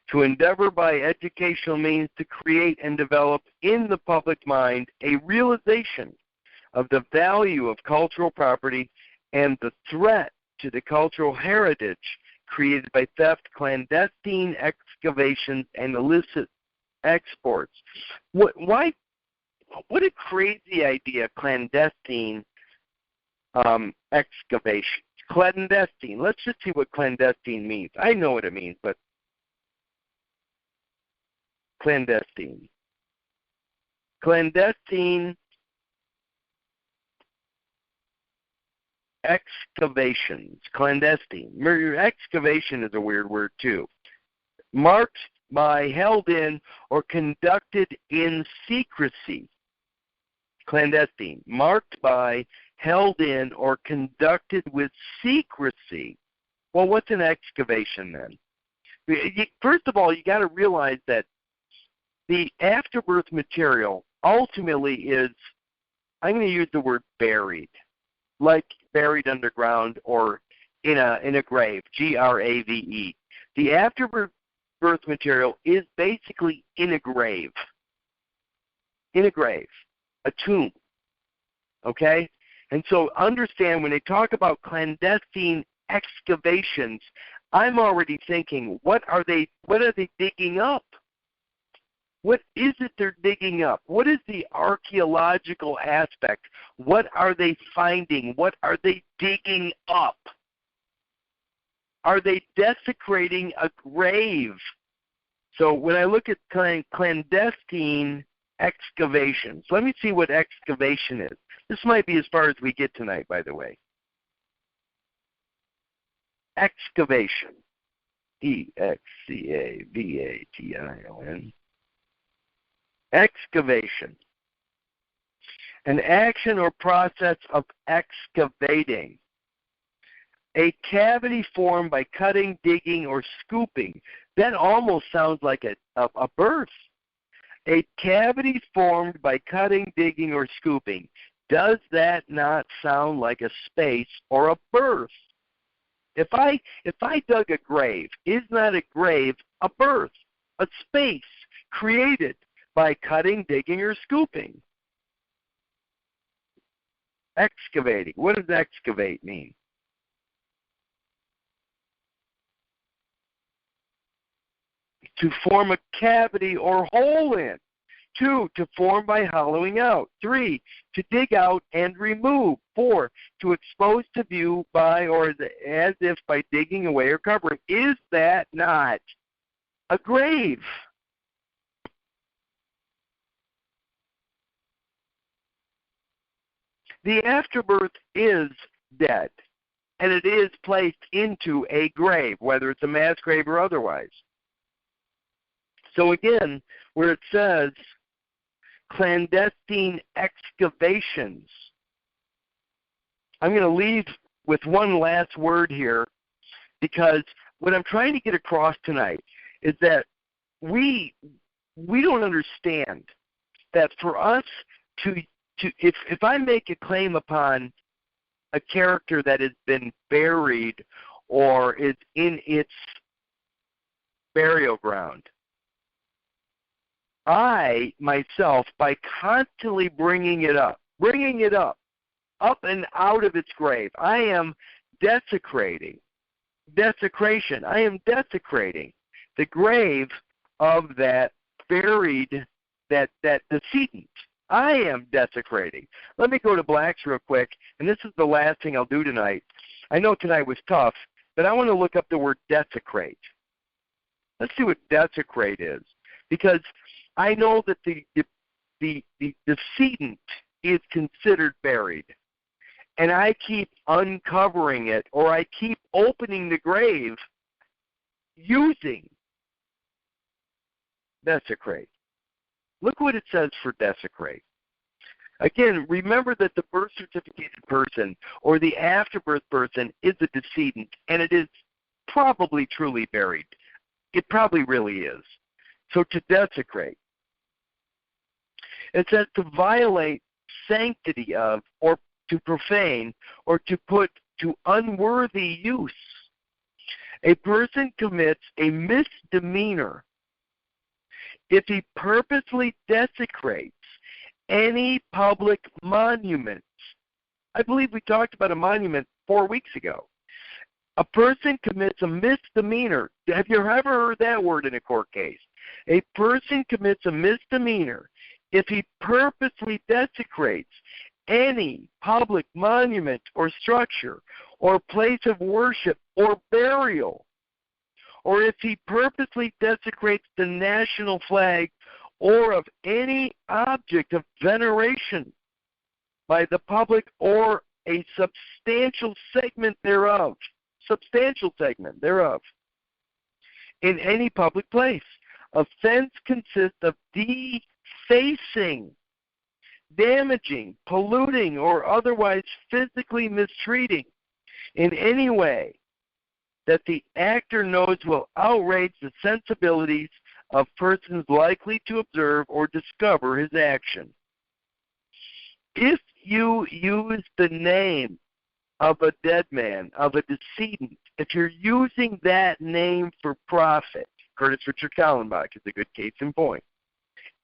to endeavor by educational means to create and develop in the public mind a realization of the value of cultural property and the threat to the cultural heritage created by theft, clandestine excavations, and illicit exports. What a crazy idea, clandestine excavations. Clandestine. Let's just see what clandestine means. I know what it means, but clandestine. Clandestine excavations. Clandestine. Excavation is a weird word too. Marked by, held in, or conducted in secrecy. Clandestine. Marked by, held in, or conducted with secrecy. Well, what's an excavation then? First of all, you got to realize that the afterbirth material ultimately is, I'm going to use the word buried, like buried underground or in a grave, grave. The afterbirth material is basically in a grave, a tomb, okay? And so understand when they talk about clandestine excavations, I'm already thinking, what are they digging up? What is it they're digging up? What is the archaeological aspect? What are they finding? What are they digging up? Are they desecrating a grave? So when I look at clandestine excavations, let me see what excavation is. This might be as far as we get tonight, by the way. Excavation. E-X-C-A-V-A-T-I-O-N. Excavation. An action or process of excavating. A cavity formed by cutting, digging, or scooping. That almost sounds like a birth. A cavity formed by cutting, digging, or scooping. Does that not sound like a space or a birth? If I dug a grave, is not a grave a birth, a space created by cutting, digging, or scooping? Excavating. What does excavate mean? To form a cavity or hole in. 2, to form by hollowing out. 3, to dig out and remove. 4, to expose to view by or as if by digging away or covering. Is that not a grave? The afterbirth is dead, and it is placed into a grave, whether it's a mass grave or otherwise. So again, where it says clandestine excavations, I'm going to leave with one last word here, because what I'm trying to get across tonight is that we don't understand that for us to if I make a claim upon a character that has been buried or is in its burial ground, I, myself, by constantly bringing it up and out of its grave, I am desecration. I am desecrating the grave of that buried, that decedent. I am desecrating. Let me go to Blacks real quick, and this is the last thing I'll do tonight. I know tonight was tough, but I want to look up the word desecrate. Let's see what desecrate is, because I know that the decedent is considered buried, and I keep uncovering it, or I keep opening the grave using desecrate. Look what it says for desecrate. Again, remember that the birth certificated person or the afterbirth person is a decedent, and it is probably truly buried. It probably really is. So to desecrate, it says to violate sanctity of, or to profane, or to put to unworthy use. A person commits a misdemeanor if he purposely desecrates any public monument. I believe we talked about a monument 4 weeks ago. A person commits a misdemeanor. Have you ever heard that word in a court case? A person commits a misdemeanor if he purposely desecrates any public monument or structure, or place of worship or burial, or if he purposely desecrates the national flag or of any object of veneration by the public or a substantial segment thereof, in any public place. Offense consists of defacing, damaging, polluting, or otherwise physically mistreating in any way that the actor knows will outrage the sensibilities of persons likely to observe or discover his action. If you use the name of a dead man, of a decedent, if you're using that name for profit, Curtis Richard Kallenbach is a good case in point.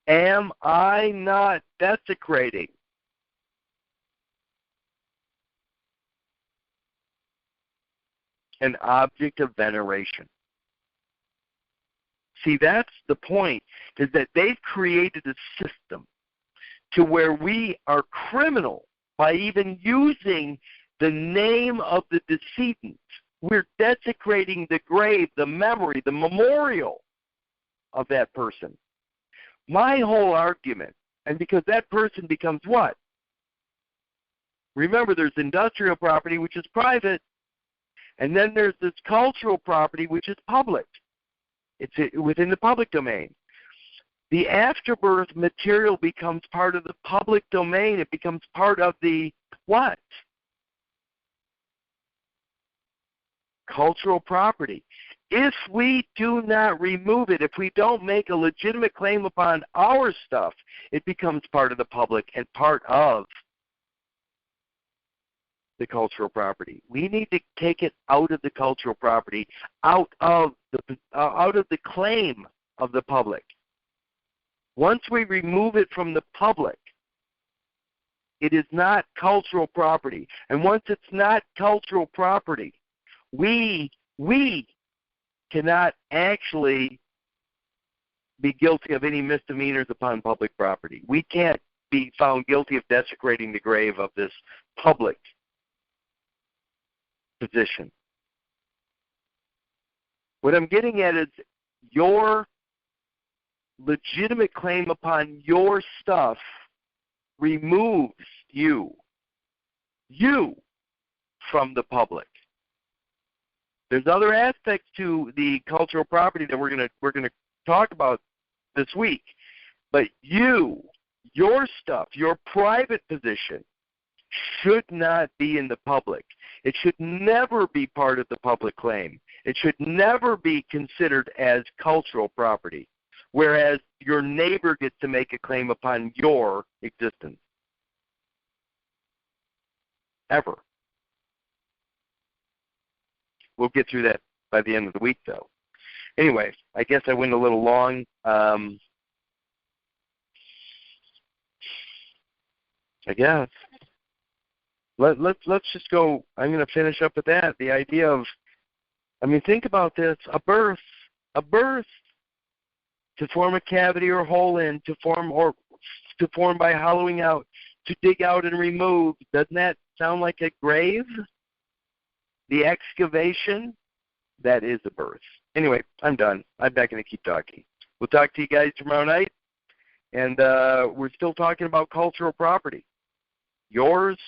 Am I not desecrating an object of veneration? See, that's the point, is that they've created a system to where we are criminal by even using the name of the decedent. We're desecrating the grave, the memory, the memorial of that person. My whole argument, and because that person becomes what? Remember, there's industrial property, which is private, and then there's this cultural property, which is public. It's within the public domain. The afterbirth material becomes part of the public domain. It becomes part of the what? Cultural property. If we do not remove it, if we don't make a legitimate claim upon our stuff, it becomes part of the public and part of the cultural property. We need to take it out of the cultural property, out of the claim of the public. Once we remove it from the public, it is not cultural property. And once it's not cultural property, we cannot actually be guilty of any misdemeanors upon public property. We can't be found guilty of desecrating the grave of this public position. What I'm getting at is your legitimate claim upon your stuff removes you from the public. There's other aspects to the cultural property that we're gonna talk about this week, but your stuff, your private position, should not be in the public. It should never be part of the public claim. It should never be considered as cultural property, whereas your neighbor gets to make a claim upon your existence. Ever. We'll get through that by the end of the week, though. Anyway, I guess I went a little long. I guess. Let's just go. I'm going to finish up with that. The idea of, think about this: a birth, to form a cavity or hole in, to form by hollowing out, to dig out and remove. Doesn't that sound like a grave? The excavation, that is a birth. Anyway, I'm done. I'm not going to keep talking. We'll talk to you guys tomorrow night, and we're still talking about cultural property. Yours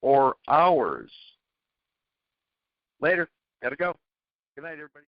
or ours. Later. Gotta go. Good night, everybody.